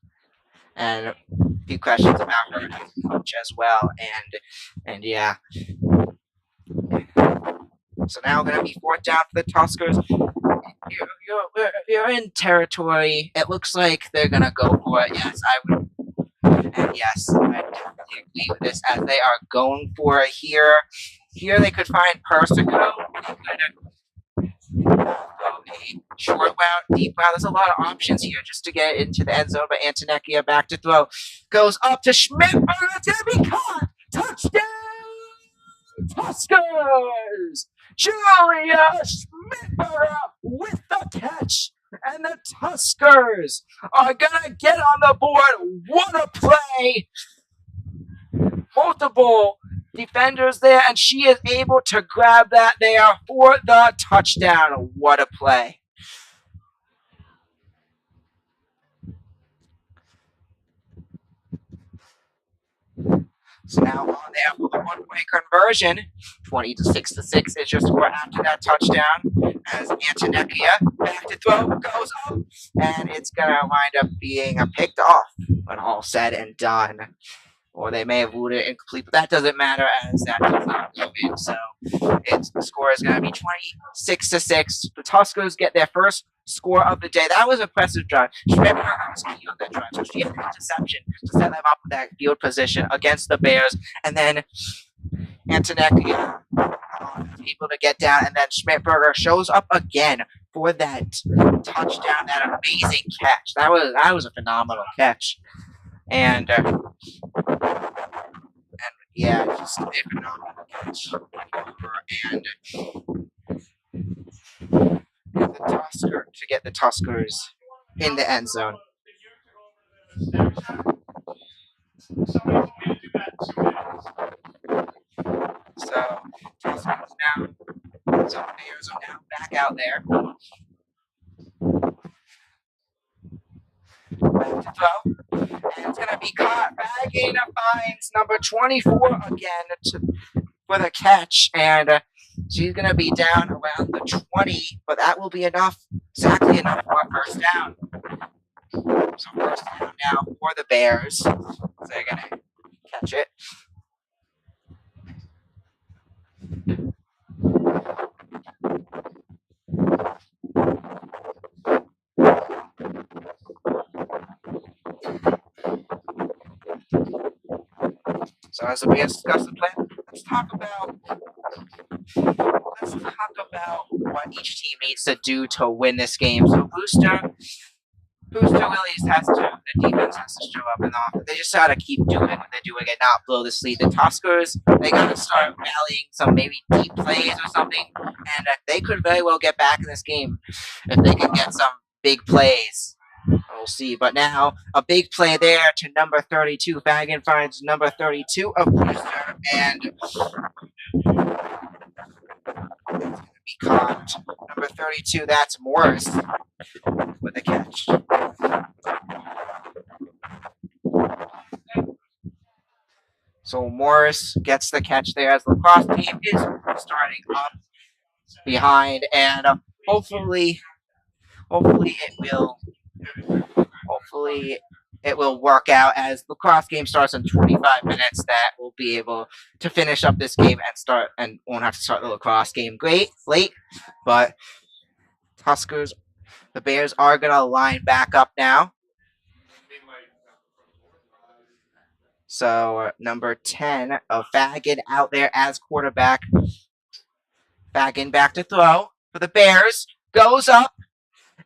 and a few questions about her as a coach as well, and yeah. So now we're going to be fourth down for the Tuskers. You're in territory. It looks like they're going to go for it. Yes, I would. And yes, I definitely agree with this, as they are going for it here. Here they could find Persico. They could go a short route, deep route. There's a lot of options here just to get into the end zone. But Antonecchia back to throw. Goes up to Schmidt. It's going to be caught. Touchdown, Tuskers! Julia Schmidberger with the catch. And the Tuskers are going to get on the board. What a play! Multiple defenders there, and she is able to grab that there for the touchdown. What a play. So now on there for the one-point conversion. 20-6 is your score after that touchdown. As Antonecchia back to throw goes up, and it's gonna wind up being picked off when all said and done. Or they may have ruled it incomplete, but that doesn't matter, as that does not go in. So the score is gonna be 26-6. The Tuskers get their first score of the day. That was an impressive drive. Schmidberger was key on that drive. So she had an interception to set them up with that field position against the Bears. And then Antonecchia able to get down. And then Schmidberger shows up again for that touchdown, that amazing catch. That was a phenomenal catch. And yeah, just a phenomenal catch. And to get the Tuskers in the end zone. So Tuskers now, so Bears are now back out there. Back to throw. And it's going to be caught. Bagging finds number 24 again for the catch. And she's going to be down around the 20, but that will be enough, exactly enough for a first down. So first down now for the Bears. They're going to catch it. So as we discuss the plan, let's talk about what each team needs to do to win this game. So Brewster Willies the defense has to show up in the offense. They just gotta keep doing what they're doing and not blow this lead. The Tuskers, they gotta start rallying some maybe deep plays or something, and they could very well get back in this game if they can get some big plays. We'll see. But now, a big play there to number 32. Fagan finds number 32 of Brewster, and it's going to be caught. Number 32, that's Morris with a catch. So Morris gets the catch there as the lacrosse team is starting up behind, and hopefully it will work out, as the lacrosse game starts in 25 minutes. That will be able to finish up this game and won't have to start the lacrosse game late. But Tuskers, the Bears are going to line back up now. So number 10 of Fagan out there as quarterback. Fagan back to throw for the Bears. Goes up.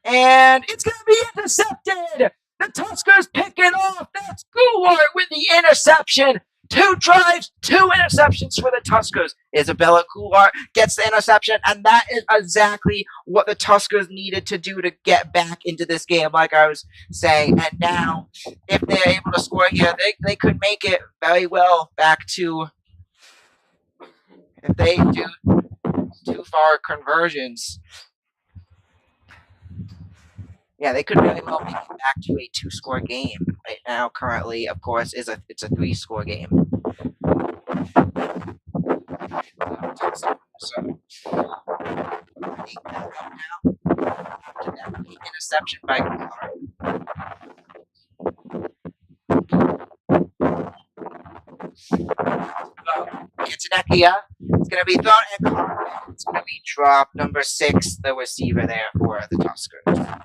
And it's going to be intercepted. The Tuskers pick it off. That's Goulart with the interception. 2 drives, 2 interceptions for the Tuskers. Isabella Goulart gets the interception, and that is exactly what the Tuskers needed to do to get back into this game, like I was saying. And now, if they're able to score here, they could make it very well back to If they do too far conversions, yeah, they could very well make it back to a 2-score game. Right now, currently, of course, it's a 3-score game. So, interception by Antonekia. It's going to be thrown in Carr. It's going to be dropped. Number 6, the receiver there for the Tuskers.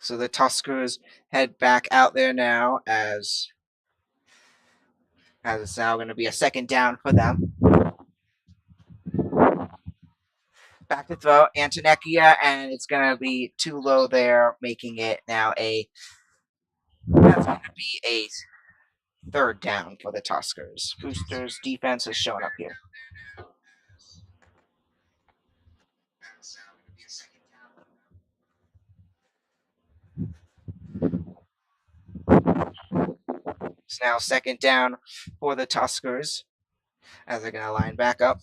So the Tuskers head back out there now as it's now going to be a second down for them. Back to throw, Antonekia, and it's going to be too low there, making it now that's going to be a third down for the Tuskers. Brewster's defense is showing up here. It's now second down for the Tuskers as they're going to line back up.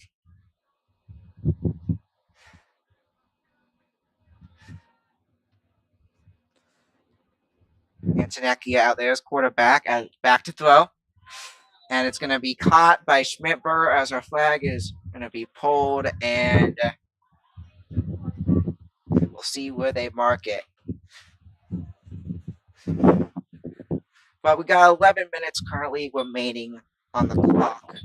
Antonekia out there as quarterback, and back to throw. And it's going to be caught by Schmidtber as our flag is going to be pulled, and we'll see where they mark it. But we got 11 minutes currently remaining on the clock.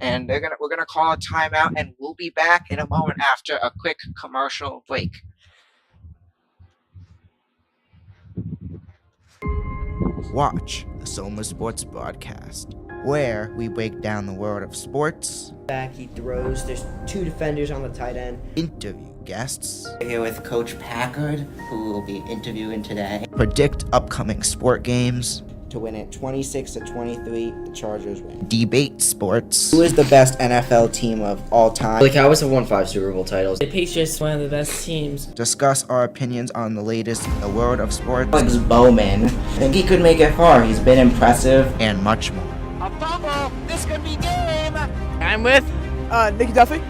And we're gonna call a timeout, and we'll be back in a moment after a quick commercial break. Watch the Soma Sports Broadcast, where we break down the world of sports, Back, he throws. There's 2 defenders on the tight end. interview guests, We're here with Coach Packard, who will be interviewing today. predict upcoming sport games, To win it 26-23, the Chargers win. debate sports, Who is the best NFL team of all time? The Cowboys have won 5 Super Bowl titles. The Patriots, one of the best teams. discuss our opinions on the latest in the world of sports, Alex Bowman. I think he could make it far. He's been impressive. and much more. A fumble. This could be game. I'm with Nicky Duffy.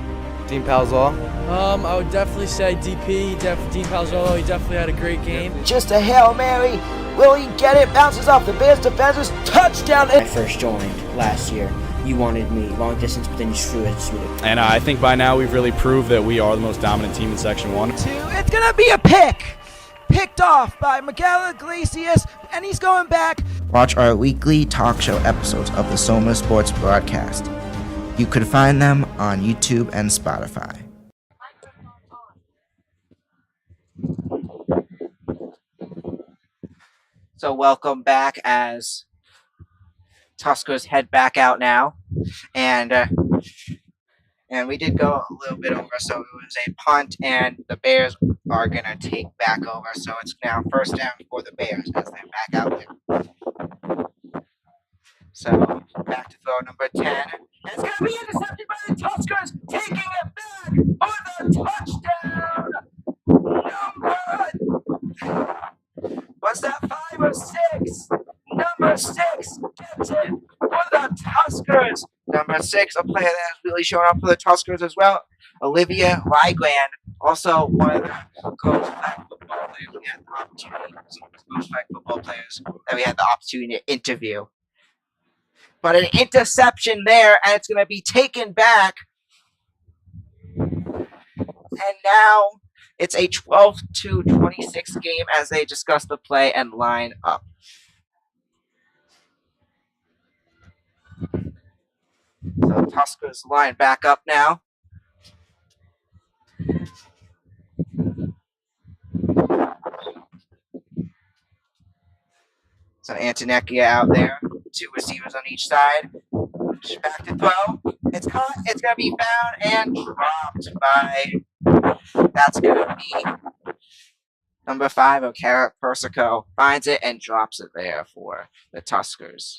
Dean Palzall. I would definitely say DP. Dean Palzolo. He definitely had a great game. Just a Hail Mary. Will he get it? Bounces off the Bears defenders. Touchdown. When I first joined last year, you wanted me long distance, but then you threw it. And I think by now we've really proved that we are the most dominant team in Section 1. It's going to be a pick. Picked off by Miguel Iglesias, and he's going back. Watch our weekly talk show episodes of the Soma Sports Broadcast. You could find them on YouTube and Spotify. So welcome back as Tuskers head back out now, and we did go a little bit over, so it was a punt, and the Bears are gonna take back over. So it's now first down for the Bears as they're back out there. So back to throw number 10, and it's gonna be intercepted by the Tuskers, taking it back for the touchdown. Was that 5 or 6? Number 6 gets it for the Tuskers. Number 6, a player that has really shown up for the Tuskers as well. Olivia Rygran, also one of the coach flag football players we had the opportunity, coach flag football players that we had the opportunity to interview. But an interception there, and it's going to be taken back. And now it's a 12-26 game as they discuss the play and line up. So Tuskers line back up now. So Antonekia out there, 2 receivers on each side. Back to throw. It's caught. It's gonna be found and dropped by. That's gonna be number 5. O'Carrot Persico finds it and drops it there for the Tuskers.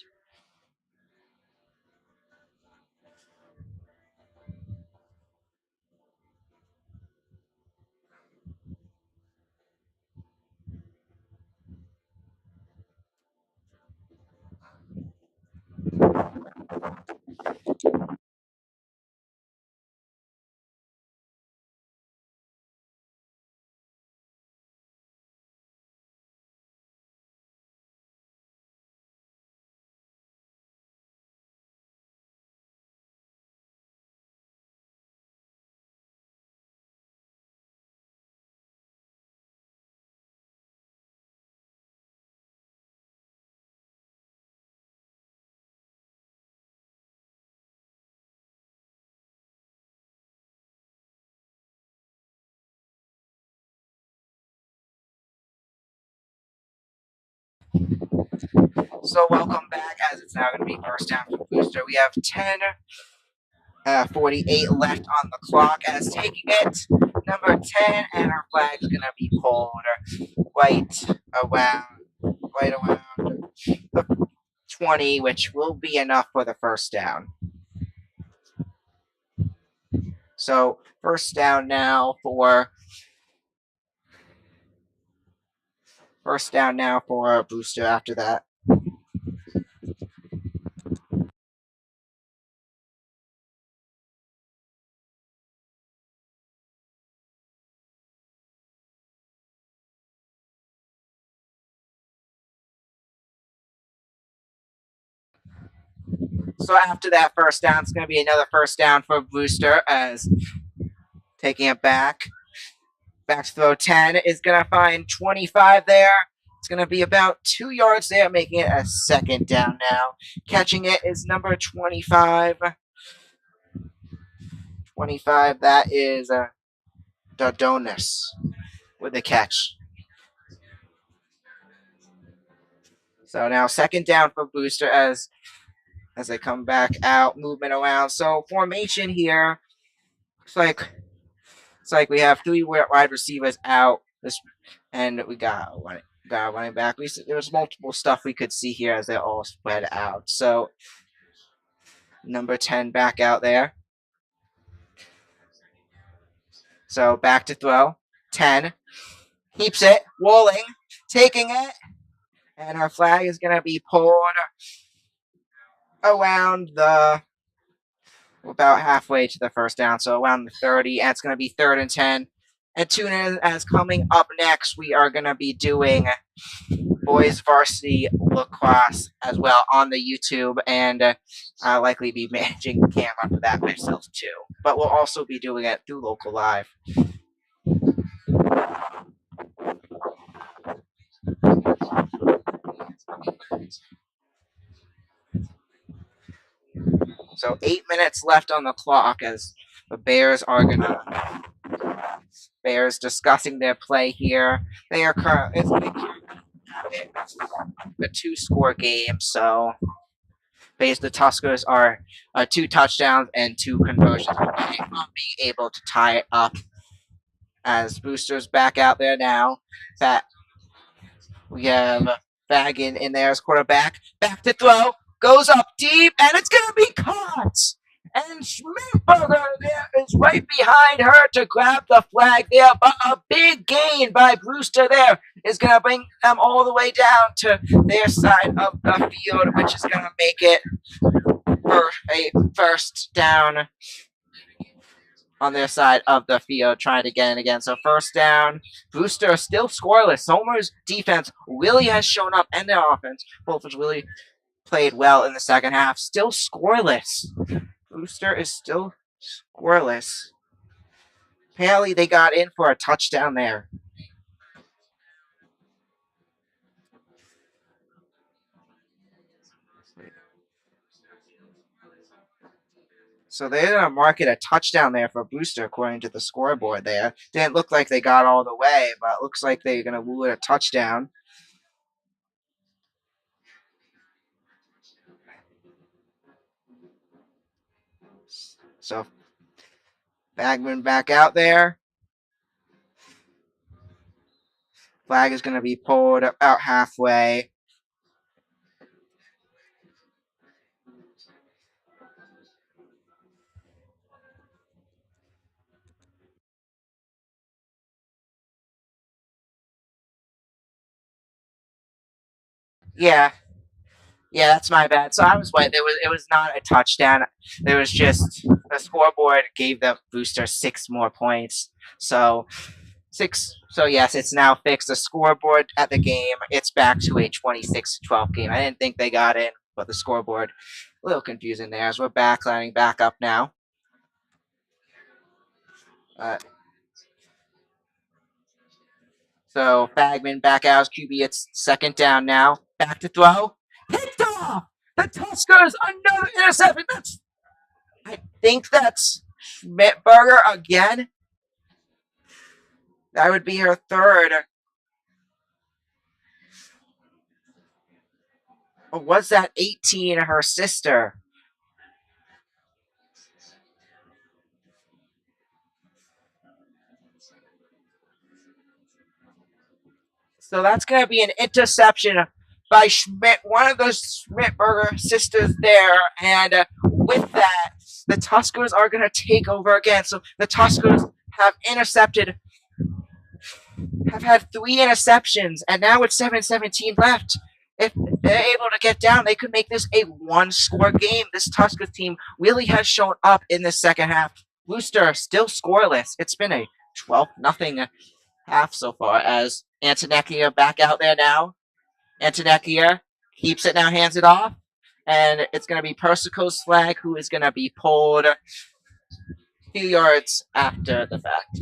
So welcome back, as it's now going to be first down for Brewster. We have 10:48 left on the clock. As taking it, number 10, and our flag's going to be pulled right around the 20, which will be enough for the first down. So first down now for Brewster after that. So after that first down, it's going to be another first down for Brewster as taking it back. Back to throw 10 is going to find 25 there. It's going to be about 2 yards there, making it a second down now. Catching it is number 25. 25, that is Dodonis with the catch. So now second down for Brewster as they come back out, movement around. So formation here, it's like we have 3 wide receivers out, and we got a running back. There's multiple stuff we could see here as they're all spread out. So number 10 back out there. So back to throw. 10 keeps it, rolling, taking it, and our flag is going to be pulled around about halfway to the first down, so around the 30, and it's going to be 3rd and 10. And tune in, as coming up next, we are going to be doing boys varsity lacrosse as well on the YouTube, and I'll likely be managing the camera for that myself too. But we'll also be doing it through Local Live. So 8 minutes left on the clock as the Bears discussing their play here. They are currently a 2-score game, so the Tuskers are 2 touchdowns and 2 conversions away from being able to tie it up. As Brewster's back out there now, we have Fagan in there as quarterback. Back to throw, goes up deep, and it's going to be caught. And Schmidberger there is right behind her to grab the flag there. But a big gain by Brewster there is going to bring them all the way down to their side of the field, which is going to make it for a first down on their side of the field, trying to get in again. So first down, Brewster still scoreless. Somer's defense really has shown up, and their offense, both which really played well in the second half. Still scoreless. Brewster is still scoreless. Apparently they got in for a touchdown there. So they're going to mark it a touchdown there for Brewster, according to the scoreboard there. Didn't look like they got all the way, but it looks like they're going to rule it a touchdown. So Bagman back out there. Flag is going to be pulled about halfway. Yeah. Yeah, that's my bad. So I was right. It was not a touchdown. It was just the scoreboard gave the Booster 6 more points. So 6. So yes, it's now fixed. The scoreboard at the game, it's back to a 26-12 game. I didn't think they got in, but the scoreboard a little confusing there as we're lining back up now. So Bagman back out as QB. It's second down now. Back to throw. Picked off. The Tuskers another interception. I think that's Schmidberger again. That would be her third. Or was that 18 her sister? So that's going to be an interception by Schmidt, one of the Schmidberger sisters there. And with that, the Tuskers are going to take over again. So the Tuskers have had 3 interceptions, and now with 7:17 left, if they're able to get down, they could make this a 1-score game. This Tuskers team really has shown up in the second half. Brewster still scoreless. It's been a 12-0 half so far as Antonekia back out there now. Antonekia keeps it now, hands it off, and it's going to be Persico's flag who is going to be pulled 2 yards after the fact.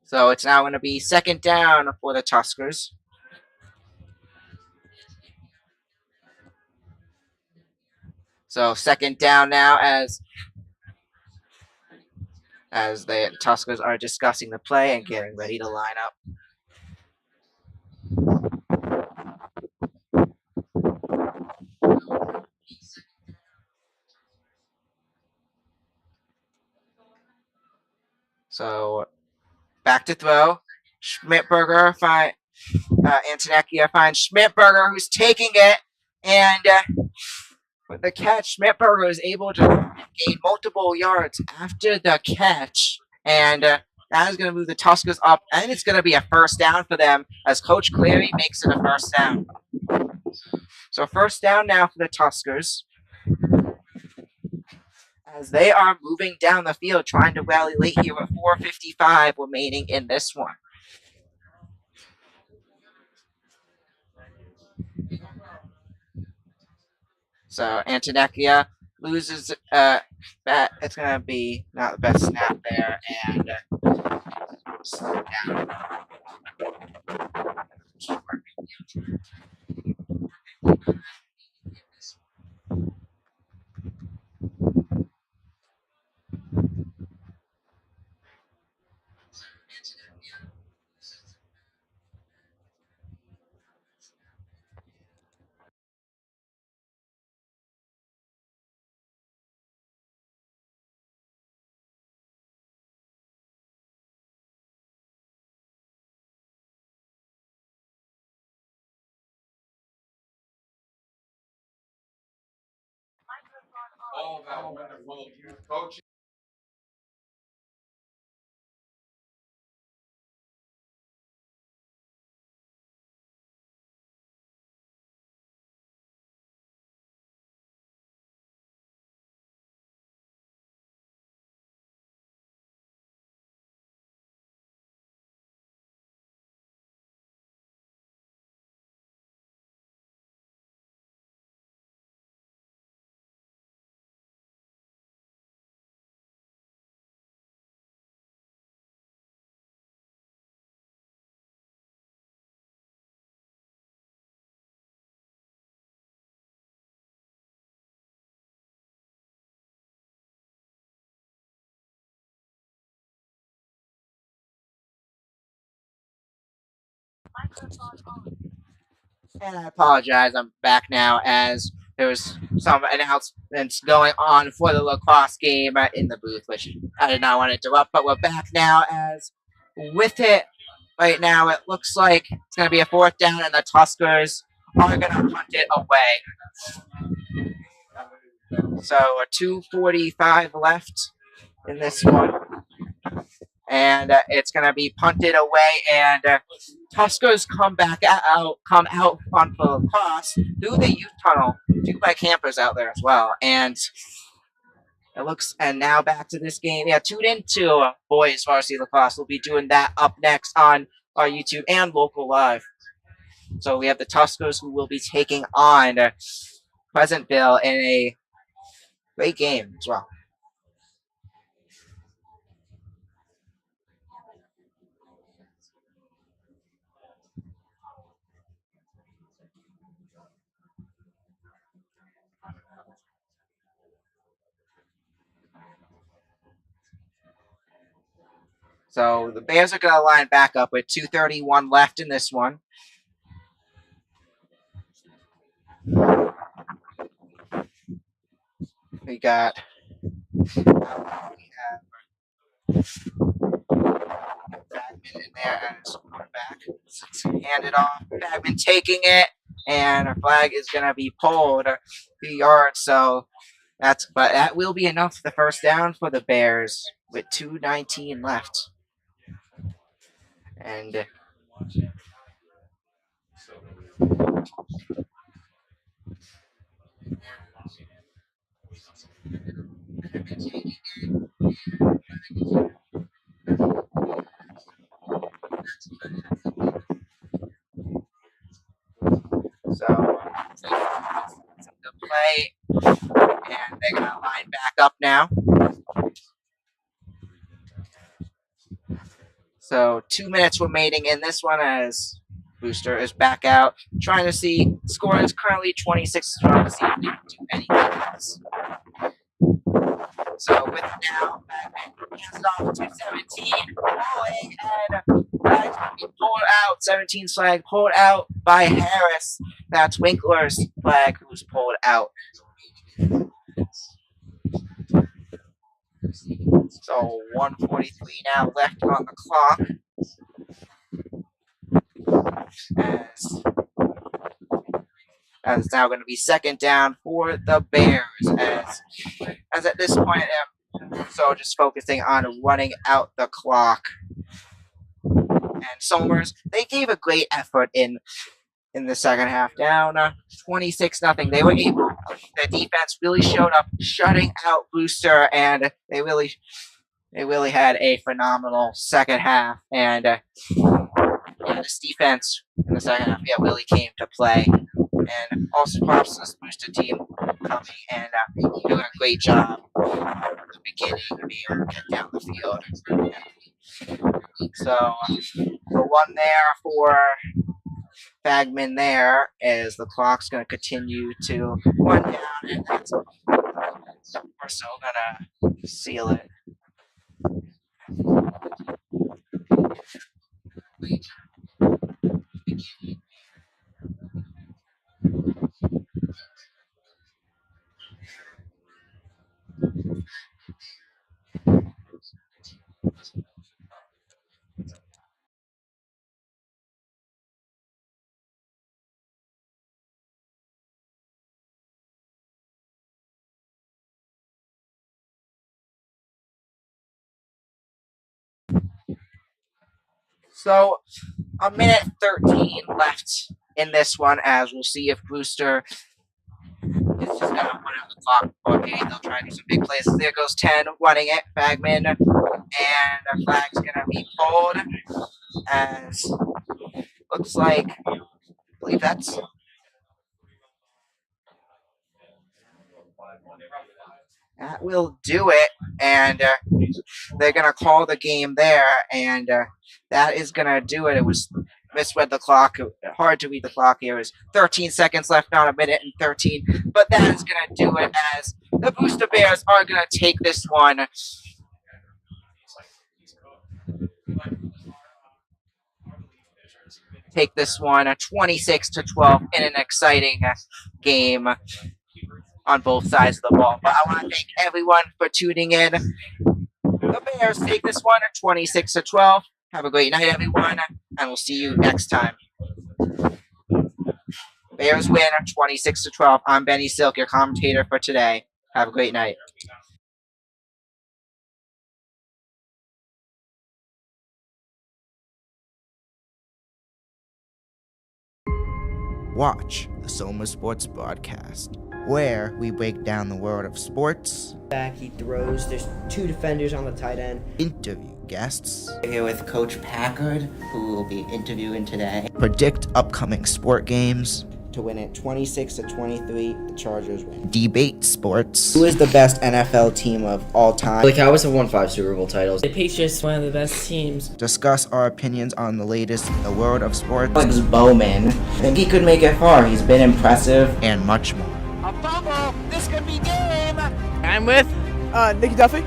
So it's now going to be second down for the Tuskers. So second down now as the Tuskers are discussing the play and getting ready to line up. So back to throw. Schmidberger Antonekia finds Schmidberger, who's taking it, and with the catch, Schmidberger is able to gain multiple yards after the catch, and that is going to move the Tuskers up, and it's going to be a first down for them as Coach Cleary makes it a first down. So first down now for the Tuskers as they are moving down the field, trying to rally late here with 4:55 remaining in this one. So Antonekia loses that. It's going to be not the best snap there, and down. And I apologize, I'm back now as there was some announcements going on for the lacrosse game in the booth, which I did not want to interrupt, but we're back now as with it right now, it looks like it's going to be a 4th down and the Tuskers are going to punt it away. So 2:45 left in this one. And it's going to be punted away, and Tuskers come out on the cross through the youth tunnel, 2 by campers out there as well, and it looks, and now back to this game. Yeah, tune into boys varsity lacrosse. We'll be doing that up next on our YouTube and local live. So we have the Tuskers who will be taking on Pleasantville in a great game as well. So the Bears are going to line back up with 2:31 left in this one. We have Bagman in there as quarterback. Hand it off. Bagman taking it, and a flag is going to be pulled 3 yards. So but that will be enough for the first down for the Bears with 2:19 left. And so the play, and they're going to line back up now. So 2 minutes remaining in this one as Brewster is back out, trying to see. Score is currently 26, trying to see if they can do anything else. So with now, Bagman hands it off to 17, rolling, and flags being pulled out. 17's flag pulled out by Harris. That's Winkler's flag who's pulled out. So 1:43 now left on the clock. As it's now going to be 2nd down for the Bears. As at this point, so just focusing on running out the clock. And Somers, they gave a great effort in the second half, down 26-0. They were able. The defense really showed up, shutting out Brewster, and they really had a phenomenal second half. And this defense in the second half, really came to play. And also props to this Brewster team coming and doing a great job at the beginning to be able to get down the field. So the one there for Bagman there is the clock's going to continue to run down, and that's we're still going to seal it. So, 1:13 left in this one, as we'll see if Brewster is just going to run out the clock. Okay, they'll try to do some big plays. There goes 10, running it, Bagman, and the flag's going to be pulled, as looks like, I believe that's... That will do it, and they're going to call the game there, and that is going to do it. It was misread the clock. Hard to read the clock here. It was 13 seconds left, not 1:13, but that is going to do it, as the Brewster Bears are going to take this one. take this one 26-12 in an exciting game on both sides of the ball. But I want to thank everyone for tuning in. The Bears take this one 26-12. Have a great night, everyone, and we'll see you next time. Bears win 26-12. I'm Benny Silk, your commentator for today. Have a great night. Watch the Soma Sports Broadcast, where we break down the world of sports, Back, he throws. There's two defenders on the tight end. interview guests, We're here with Coach Packard, who will be interviewing today. predict upcoming sport games, To win it 26-23, the Chargers win. debate sports, Who is the best NFL team of all time? The Cowboys have won 5 Super Bowl titles. The Patriots, one of the best teams. discuss our opinions on the latest in the world of sports, Alex Bowman. I think he could make it far. He's been impressive. and much more. A fumble. This could be game. I'm with Nicky Duffy.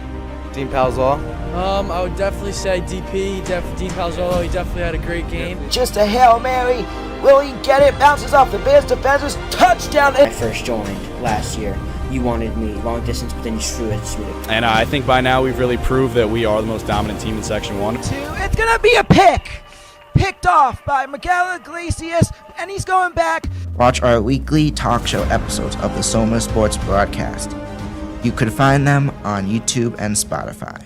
Dean Palzall. I would definitely say DP. Dean Palzall. He definitely had a great game. Just a Hail Mary. Will he get it? Bounces off the Bears defenders. Touchdown. When I first joined last year, you wanted me long distance, but then you threw it. And I think by now we've really proved that we are the most dominant team in Section 1. It's going to be a pick. Picked off by Miguel Iglesias, and he's going back. Watch our weekly talk show episodes of the Soma Sports Broadcast. You could find them on YouTube and Spotify.